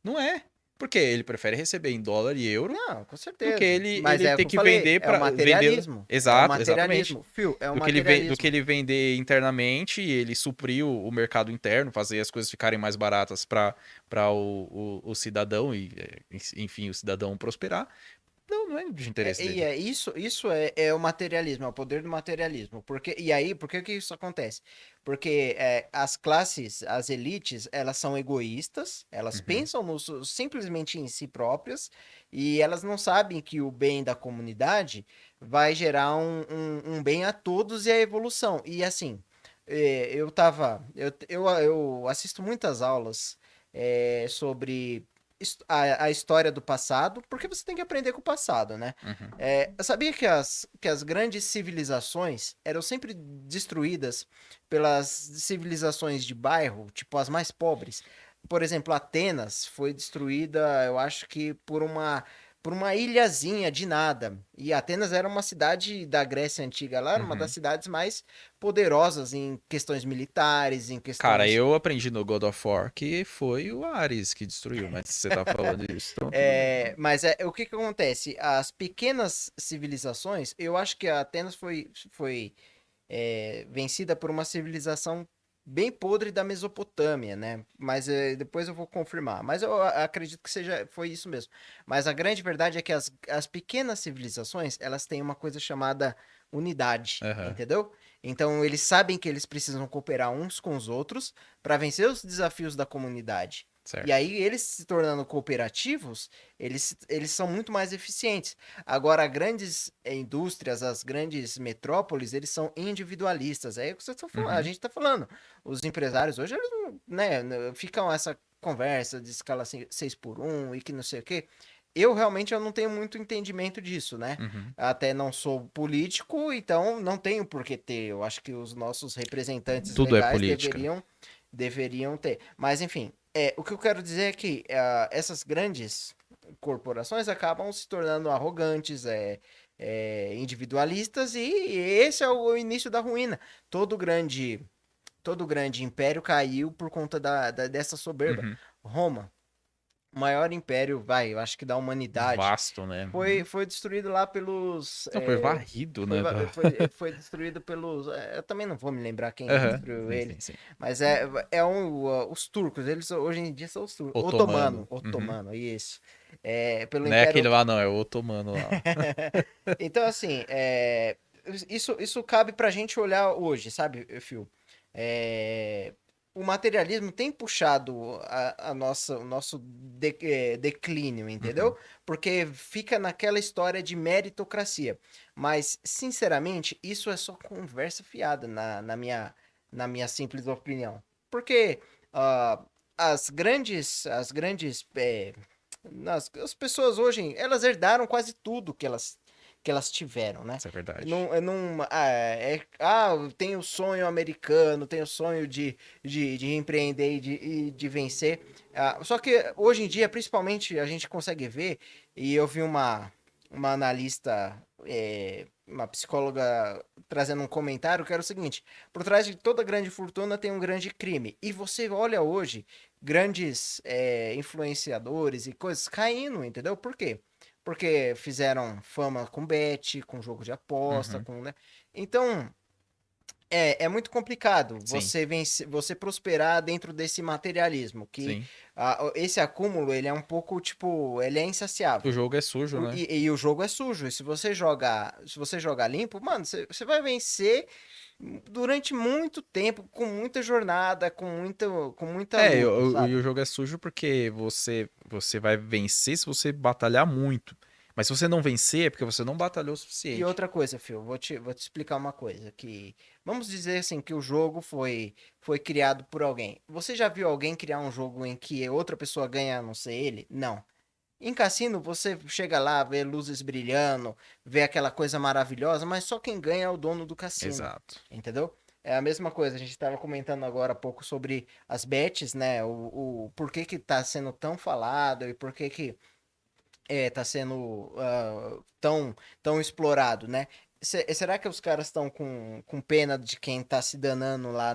Não é. Porque ele prefere receber em dólar e euro Não, com do que certeza. Mas ele é o ter que eu que falei, vender é o para vender. materialismo. É o Exato, exatamente. materialismo. Fio, é o Do que materialismo. ele vender internamente e ele suprir o mercado interno, fazer as coisas ficarem mais baratas para o cidadão e, enfim, o cidadão prosperar. Não, não é de interesse E dele. isso é o materialismo, é o poder do materialismo. E aí, por que isso acontece? Porque as classes, as elites, elas são egoístas, elas Uhum, pensam simplesmente em si próprias e elas não sabem que o bem da comunidade vai gerar um bem a todos e a evolução. E assim, eu assisto muitas aulas sobre a história do passado, porque você tem que aprender com o passado, né? uhum. Eu sabia que as grandes civilizações eram sempre destruídas pelas civilizações de bairro, tipo as mais pobres. Por exemplo, Atenas foi destruída, eu acho que por uma ilhazinha de nada. E Atenas era uma cidade da Grécia Antiga, lá era uma das Uhum. cidades mais poderosas em questões militares, em Cara, questões. eu aprendi no God of War que foi o Ares que destruiu, mas se você tá falando disso, então tudo bem. Mas o que que acontece? As pequenas civilizações, eu acho que a Atenas foi vencida por uma civilização bem podre da Mesopotâmia, né? Mas depois eu vou confirmar. Mas eu acredito que foi isso mesmo. Mas a grande verdade é que as pequenas civilizações, elas têm uma coisa chamada unidade, Aham, entendeu? Então eles sabem que eles precisam cooperar uns com os outros para vencer os desafios da comunidade. E certo. aí, eles se tornando cooperativos, eles são muito mais eficientes. Agora, grandes indústrias, as grandes metrópoles, eles são individualistas. É o que a Uhum. gente está falando. Os empresários hoje, eles, né, ficam essa conversa de escala 6 por um e que não sei o quê. Eu não tenho muito entendimento disso, né? Uhum. Até não sou político, então não tenho por que ter. Eu acho que os nossos representantes Tudo é legais política. deveriam ter. Mas enfim, o que eu quero dizer é que essas grandes corporações acabam se tornando arrogantes, individualistas, e esse é o início da ruína. Todo grande, todo grande império caiu por conta dessa soberba. Uhum. Roma, o maior império, eu acho que da humanidade, Vasto, né? foi, Uhum. foi destruído lá pelos. Não, foi varrido, né? Foi destruído pelos. Eu também não vou me lembrar quem Aham. destruiu Sim, ele. sim, sim. Mas os turcos. Eles hoje em dia são os turcos. Otomano. Otomano. Uhum. Otomano, isso. Pelo Não é Império. aquele lá, não, é o otomano lá. Então, assim, isso cabe pra gente olhar hoje, sabe, Phil? É, o materialismo tem puxado o nosso declínio, entendeu? Uhum. Porque fica naquela história de meritocracia. Mas, sinceramente, isso é só conversa fiada na minha simples opinião. Porque ah, as pessoas hoje, elas herdaram quase tudo que elas tiveram, né? Isso é verdade. Eu tenho o sonho americano, tenho o sonho de empreender e de vencer. Só que hoje em dia, principalmente, a gente consegue ver, e eu vi uma analista, uma psicóloga trazendo um comentário que era o seguinte: por trás de toda grande fortuna tem um grande crime. E você olha hoje grandes influenciadores e coisas caindo, entendeu? Por quê? Porque fizeram fama com bet, com jogo de aposta, Uhum. né? Então, é muito complicado Sim, você prosperar dentro desse materialismo, que sim. esse acúmulo, ele é um pouco, tipo, ele é O insaciável. jogo é sujo, né? E o jogo é sujo. E se você jogar limpo, mano, você vai vencer durante muito tempo, com muita jornada, com muita É, luta, e o sabe? jogo é sujo porque você vai vencer se você batalhar muito. Mas se você não vencer, é porque você não batalhou o E suficiente. outra coisa, Phil, vou te explicar uma coisa, que vamos dizer assim que o jogo foi criado por alguém. Você já viu alguém criar um jogo em que outra pessoa ganha, a não ser ele? Não. Em cassino, você chega lá, vê luzes brilhando, vê aquela coisa maravilhosa, mas só quem ganha é o dono do cassino, Exato. entendeu? É a mesma coisa, a gente estava comentando agora há pouco sobre as bets, né? O porquê que tá sendo tão falado e por que que tá sendo tão explorado, né? Será que os caras estão com pena de quem tá se danando lá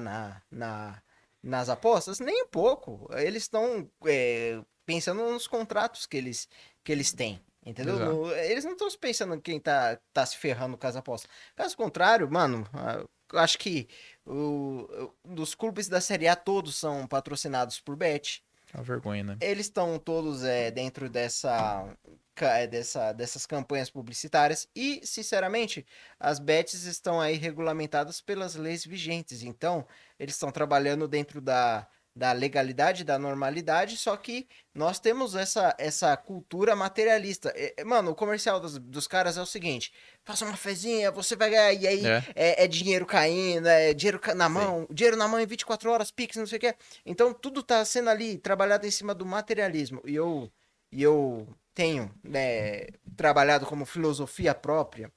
nas apostas? Nem um pouco. Eles estão pensando nos contratos que eles têm. Entendeu? Exato. Eles não estão pensando em quem tá se ferrando com as apostas. Caso contrário, mano, eu acho que dos clubes da Série A todos são patrocinados por Bet. É uma vergonha, né? Eles estão todos dentro dessas campanhas publicitárias e, sinceramente, as bets estão aí regulamentadas pelas leis vigentes. Então, eles estão trabalhando dentro da legalidade, da normalidade, só que nós temos essa cultura materialista. Mano, o comercial dos caras é o seguinte: faça uma fezinha, você vai ganhar, e aí É, é dinheiro caindo, é dinheiro na sei. mão, dinheiro na mão em 24 horas, Pix, não sei o que. Então tudo está sendo ali trabalhado em cima do materialismo. E eu tenho, né, trabalhado como filosofia própria,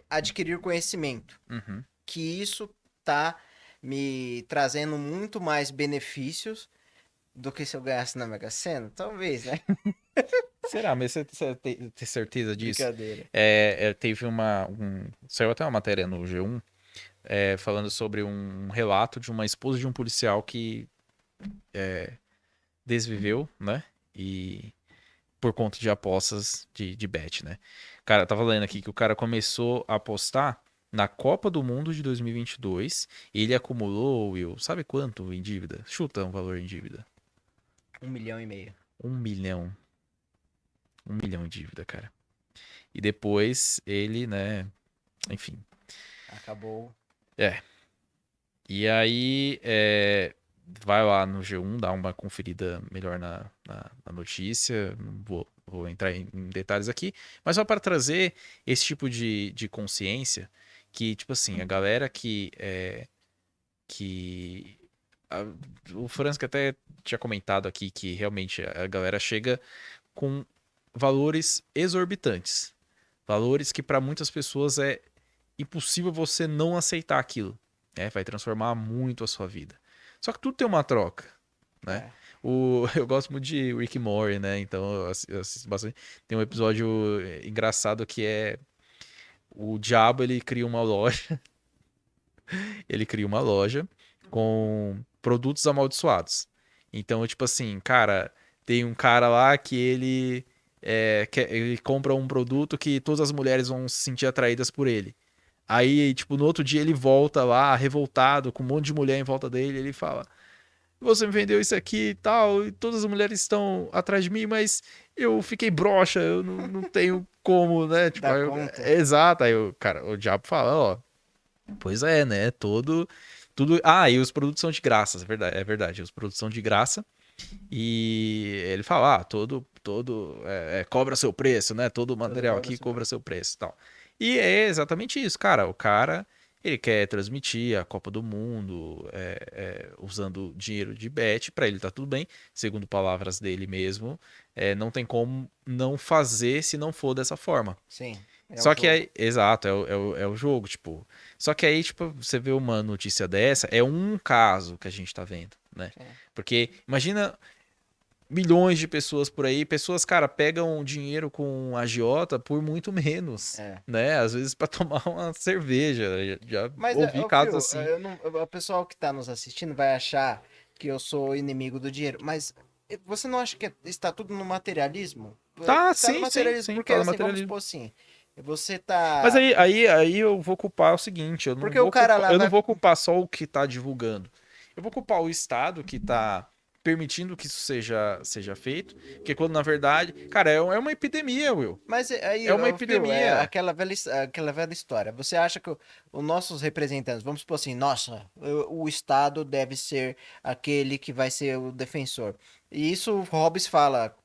adquirir conhecimento. Uhum. Que isso tá me trazendo muito mais benefícios do que se eu ganhasse na Mega Sena? Talvez, né? Será? Mas você tem certeza disso? Brincadeira. Teve saiu até uma matéria no G1, falando sobre um relato de uma esposa de um policial que desviveu, né? E por conta de apostas de bet, né? Cara, tava lendo aqui que o cara começou a apostar Na Copa do Mundo de 2022, ele acumulou, Will, sabe quanto em dívida? Chuta um valor em dívida. 1,5 milhão. 1 milhão. 1 milhão em dívida, cara. E depois ele, né, enfim. Acabou. É. E aí, vai lá no G1, dá uma conferida melhor na notícia. Não vou entrar em detalhes aqui. Mas só para trazer esse tipo de consciência que, tipo assim, a galera que o Franz que até tinha comentado aqui que realmente a galera chega com valores exorbitantes. Valores que para muitas pessoas é impossível você não aceitar aquilo. Né? Vai transformar muito a sua vida. Só que tudo tem uma troca, né? É. Eu gosto muito de Rick and Morty, né? Então eu assisto bastante. Tem um episódio engraçado que é o diabo ele cria uma loja, ele cria uma loja com produtos amaldiçoados. Então, tipo assim, cara, tem um cara lá que ele compra um produto que todas as mulheres vão se sentir atraídas por ele. Aí, tipo, no outro dia ele volta lá, revoltado, com um monte de mulher em volta dele, ele fala: Você me vendeu isso aqui e tal, e todas as mulheres estão atrás de mim, mas eu fiquei broxa, eu não tenho como, né? Tipo, Dá conta. exato. Aí o diabo fala: Ó, pois é, né? Tudo. Ah, e os produtos são de graça, é verdade, os produtos são de graça. E ele fala: todo cobra seu preço, né? Todo Tudo material cobra aqui seu cobra preço. seu preço e tal. E é exatamente isso, cara. O cara, ele quer transmitir a Copa do Mundo usando dinheiro de bet, pra ele tá tudo bem. Segundo palavras dele mesmo, não tem como não fazer se não for dessa forma. Sim, é o Só que jogo. aí, exato, é o jogo, tipo. Só que aí, tipo, você vê uma notícia dessa, é um caso que a gente tá vendo, né? Sim. Porque imagina milhões de pessoas por aí, pessoas, cara, pegam dinheiro com agiota por muito menos, É. né? Às vezes pra tomar uma cerveja. Já Mas, ouvi ô, casos Phil, assim. eu não, o pessoal que tá nos assistindo vai achar que eu sou inimigo do dinheiro, mas você não acha que está tudo no materialismo? Tá, Tá no sim, sim, materialismo, sim, porque tá no assim, vamos materialismo. supor assim, você Mas tá... aí eu vou culpar o seguinte, Porque o cara lá eu não vai... vou culpar só o que tá divulgando. Eu vou culpar o Estado que tá permitindo que isso seja feito, porque quando na verdade, cara, é uma epidemia, Will. Mas aí, É uma ô, Phil, é epidemia. aquela velha história. Você acha que os nossos representantes, vamos supor assim, nossa, o Estado deve ser aquele que vai ser o defensor. E isso Hobbes fala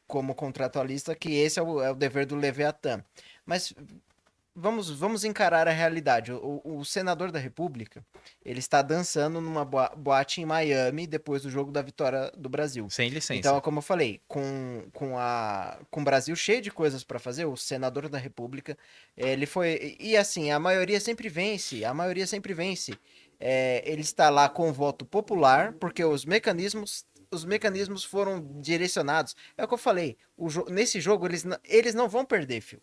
como contratualista que esse é o dever do Leviatã. Mas vamos encarar a realidade. O senador da República, ele está dançando numa boate em Miami depois do jogo da vitória do Brasil. Sem Então, licença. como eu falei, com o Brasil cheio de coisas para fazer, o senador da República, ele foi... E assim, a maioria sempre vence, a maioria sempre vence. Ele está lá com o voto popular, porque os mecanismos foram direcionados. É o que eu falei, nesse jogo eles não vão perder, filho.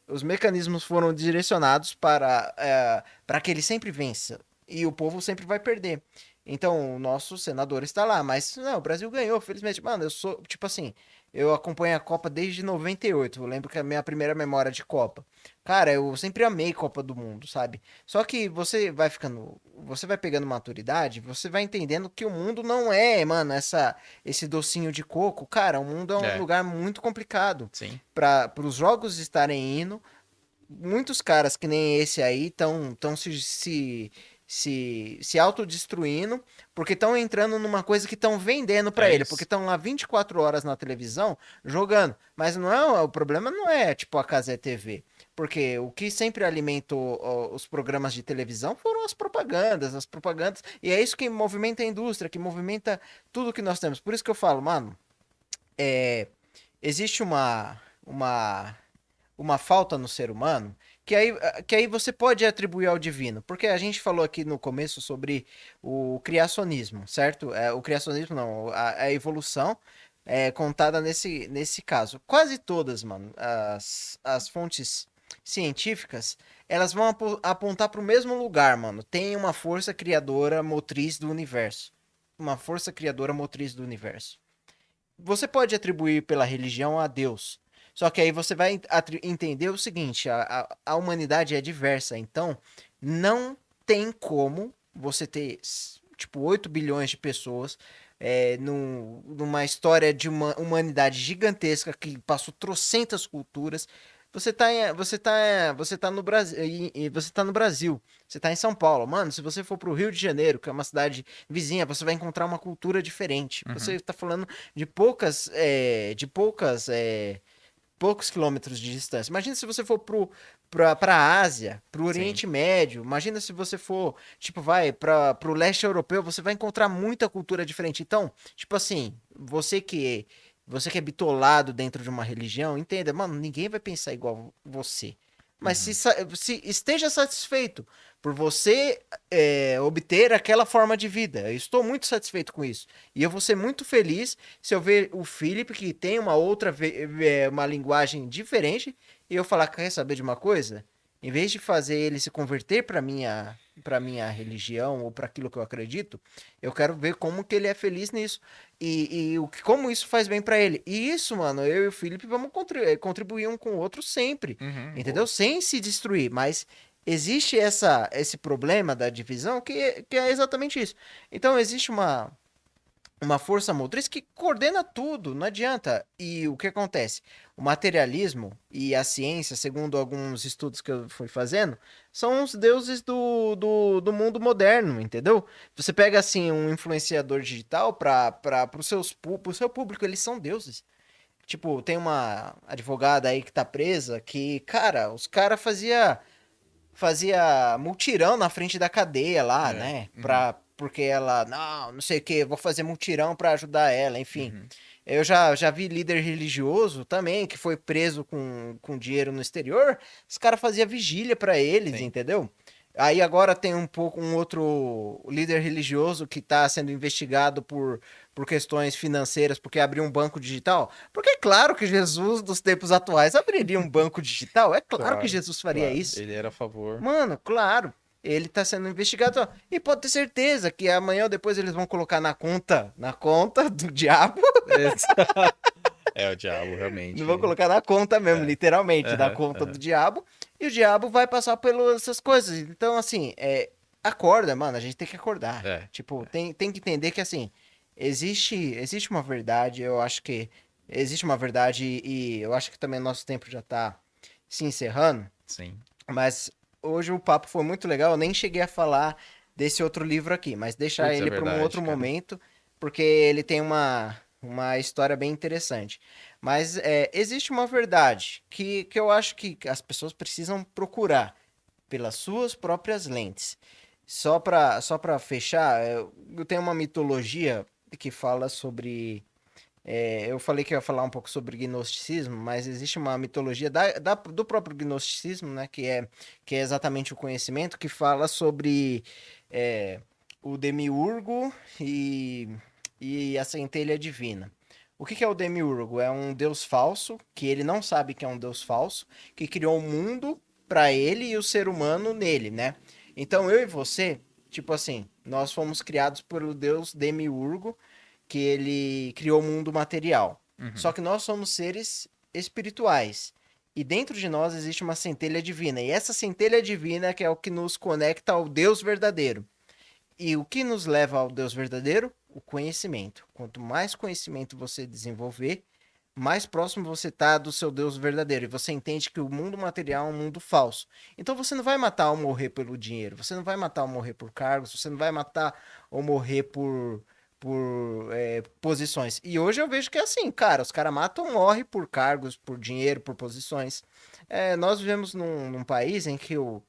Os mecanismos foram direcionados para que ele sempre vença. E o povo sempre vai perder. Então, o nosso senador está lá. Mas, não, o Brasil ganhou, felizmente. Mano, eu sou, tipo assim, eu acompanho a Copa desde 98. Eu lembro que é a minha primeira memória de Copa. Cara, eu sempre amei Copa do Mundo, sabe? Só que você vai pegando maturidade, você vai entendendo que o mundo não é, mano, esse docinho de coco. Cara, o mundo é um É, lugar muito complicado sim. para os jogos estarem indo. Muitos caras que nem esse aí estão se autodestruindo porque estão entrando numa coisa que estão vendendo para É ele, porque isso. estão lá 24 horas na televisão jogando. Mas não é, o problema não é tipo a Cazé TV, porque o que sempre alimentou os programas de televisão foram as propagandas, e é isso que movimenta a indústria, que movimenta tudo que nós temos. Por isso que eu falo, mano, é, existe uma falta no ser humano que aí você pode atribuir ao divino, porque a gente falou aqui no começo sobre o criacionismo, certo? O criacionismo não, a evolução é contada nesse caso. Quase todas, mano, as fontes científicas, elas vão apontar para o mesmo lugar, mano. Tem uma força criadora motriz do universo. Uma força criadora motriz do universo. Você pode atribuir pela religião a Deus. Só que aí você vai entender o seguinte, a humanidade é diversa, então não tem como você ter, tipo, 8 bilhões de pessoas numa história de uma humanidade gigantesca que passou trocentas culturas. Você tá no Brasil, você tá no Brasil, você tá em São Paulo. Mano, se você for pro Rio de Janeiro, que é uma cidade vizinha, você vai encontrar uma cultura diferente. Uhum. Você tá falando de poucos quilômetros de distância. Imagina se você for pra Ásia, pro Sim. Oriente Médio. Imagina se você for, tipo, pro leste europeu, você vai encontrar muita cultura diferente. Então, tipo assim, você que é bitolado dentro de uma religião, entenda, mano, ninguém vai pensar igual você. Mas Uhum. se esteja satisfeito por você obter aquela forma de vida. Eu estou muito satisfeito com isso. E eu vou ser muito feliz se eu ver o Felipe, que tem uma outra, uma linguagem diferente, e eu falar, quer saber de uma coisa? Em vez de fazer ele se converter para minha religião ou para aquilo que eu acredito, eu quero ver como que ele é feliz nisso como isso faz bem para ele. E isso, mano, eu e o Felipe vamos contribuir um com o outro sempre, Uhum. entendeu? Boa. Sem se destruir, mas existe esse problema da divisão que é exatamente isso. Então existe uma força motriz que coordena tudo, não adianta. E o que acontece? O materialismo e a ciência, segundo alguns estudos que eu fui fazendo, são os deuses do mundo moderno, entendeu? Você pega assim um influenciador digital para o seu público, eles são deuses. Tipo, tem uma advogada aí que tá presa que, cara, os caras fazia mutirão na frente da cadeia lá, É. né? Uhum. Porque ela, não sei o que, vou fazer mutirão pra ajudar ela, enfim. Uhum. Eu já vi líder religioso também, que foi preso com dinheiro no exterior, os caras faziam vigília pra eles, Sim. entendeu? Aí agora tem um outro líder religioso que tá sendo investigado por questões financeiras, porque abriu um banco digital. Porque é claro que Jesus, dos tempos atuais, abriria um banco digital. É claro que Claro, Jesus faria claro. isso. Ele era a favor. Mano, claro. Ele tá sendo investigado. E pode ter certeza que amanhã ou depois eles vão colocar na conta do diabo. É o diabo, Não vão realmente. colocar na conta mesmo, É. literalmente, na Aham, conta do aham. diabo. E o diabo vai passar pelas essas coisas. Então, assim, acorda, mano. A gente tem que acordar. É. Tipo, tem que entender que, assim, existe uma verdade. Eu acho que existe uma verdade e eu acho que também nosso tempo já tá se encerrando. Sim. Mas hoje o papo foi muito legal. Eu nem cheguei a falar desse outro livro aqui, mas deixar Putz, é ele para um verdade, outro cara. momento, porque ele tem uma história bem interessante. Mas existe uma verdade que eu acho que as pessoas precisam procurar pelas suas próprias lentes. Só para fechar, eu tenho uma mitologia que fala sobre eu falei que ia falar um pouco sobre gnosticismo, mas existe uma mitologia do próprio gnosticismo, né, que é exatamente o conhecimento, que fala sobre é, o demiurgo e a centelha divina. O que é o demiurgo? É um deus falso, que ele não sabe que é um deus falso, que criou o mundo para ele e o ser humano nele, né? Então eu e você, tipo assim, nós fomos criados pelo deus demiurgo, que ele criou o mundo material. Só Uhum. que nós somos seres espirituais. E dentro de nós existe uma centelha divina. E essa centelha divina que é o que nos conecta ao Deus verdadeiro. E o que nos leva ao Deus verdadeiro? O conhecimento. Quanto mais conhecimento você desenvolver, mais próximo você está do seu Deus verdadeiro. E você entende que o mundo material é um mundo falso. Então você não vai matar ou morrer pelo dinheiro. Você não vai matar ou morrer por cargos. Você não vai matar ou morrer por posições. E hoje eu vejo que é assim, cara. Os caras matam ou morrem por cargos, por dinheiro, por posições. Nós vivemos num país em que o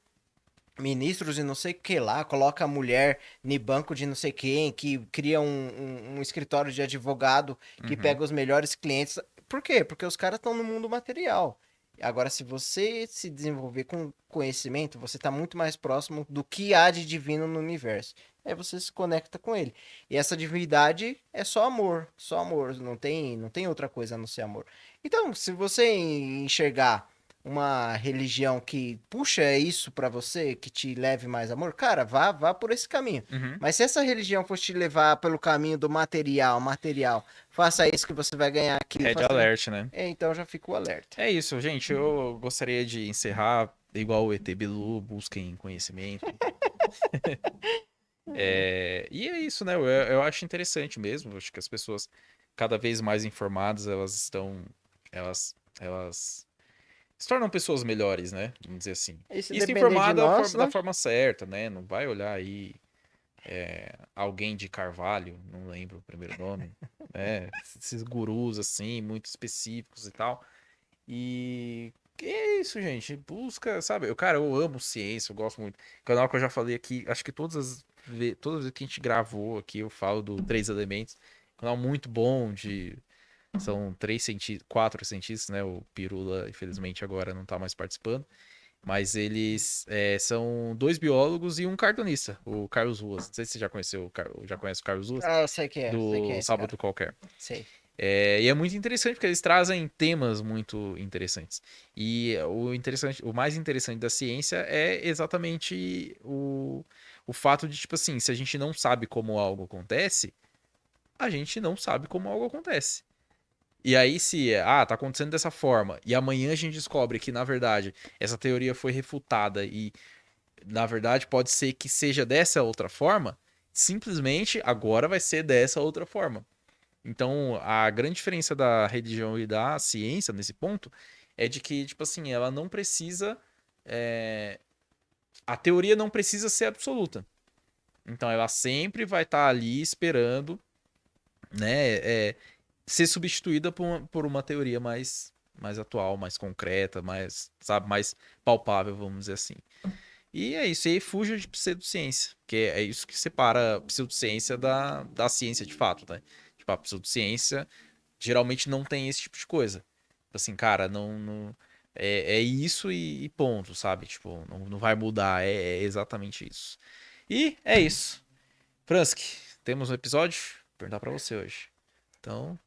ministros de não sei o que lá, coloca a mulher no banco de não sei quem, que cria um escritório de advogado que Uhum. pega os melhores clientes. Por quê? Porque os caras estão no mundo material. Agora, se você se desenvolver com conhecimento, você está muito mais próximo do que há de divino no universo. Aí você se conecta com ele. E essa divindade é só amor, não tem outra coisa a não ser amor. Então, se você enxergar uma religião que puxa isso pra você, que te leve mais amor, cara, vá por esse caminho. Uhum. Mas se essa religião for te levar pelo caminho do material, faça isso que você vai ganhar aquilo, Red faça... Alert, né? Então já fica o alerta. É isso, gente. Eu gostaria de encerrar igual o ET Bilu, busquem conhecimento. E é isso, né? Eu acho interessante mesmo. Acho que as pessoas cada vez mais informadas, elas se tornam pessoas melhores, né? Vamos dizer assim. E se E se depender de informar nós, da né? forma certa, né? Não vai olhar aí alguém de Carvalho, não lembro o primeiro nome, né? Esses gurus assim, muito específicos e tal. E que é isso, gente? Busca, sabe? Cara, eu amo ciência, eu gosto muito. Canal que eu já falei aqui, acho que todas as vezes que a gente gravou aqui, eu falo do Três Elementos. Canal muito bom de são três cientistas, quatro cientistas, né? O Pirula, infelizmente, agora não tá mais participando. Mas eles são dois biólogos e um cartunista, o Carlos Ruas. Não sei se você já conheceu, já conhece o Carlos Ruas, Ah, eu sei quem é do esse cara. Sábado Qualquer. Sei. E é muito interessante porque eles trazem temas muito interessantes. E o mais interessante da ciência é exatamente o fato de, tipo assim, se a gente não sabe como algo acontece, a gente não sabe como algo acontece. E aí, se tá acontecendo dessa forma, e amanhã a gente descobre que, na verdade, essa teoria foi refutada e, na verdade, pode ser que seja dessa outra forma, simplesmente agora vai ser dessa outra forma. Então, a grande diferença da religião e da ciência nesse ponto é de que, tipo assim, ela não precisa. é, A teoria não precisa ser absoluta. Então, ela sempre vai estar ali esperando, né, ser substituída por uma teoria mais atual, mais concreta, mais, sabe, mais palpável, vamos dizer assim. E é isso, e aí fuja de pseudociência, que é isso que separa a pseudociência da ciência de fato, né? Tipo, a pseudociência geralmente não tem esse tipo de coisa. Tipo assim, cara, é isso e ponto, sabe? Tipo, não vai mudar, é exatamente isso. E é isso. Fransk, temos um episódio? Vou perguntar pra você hoje. Então,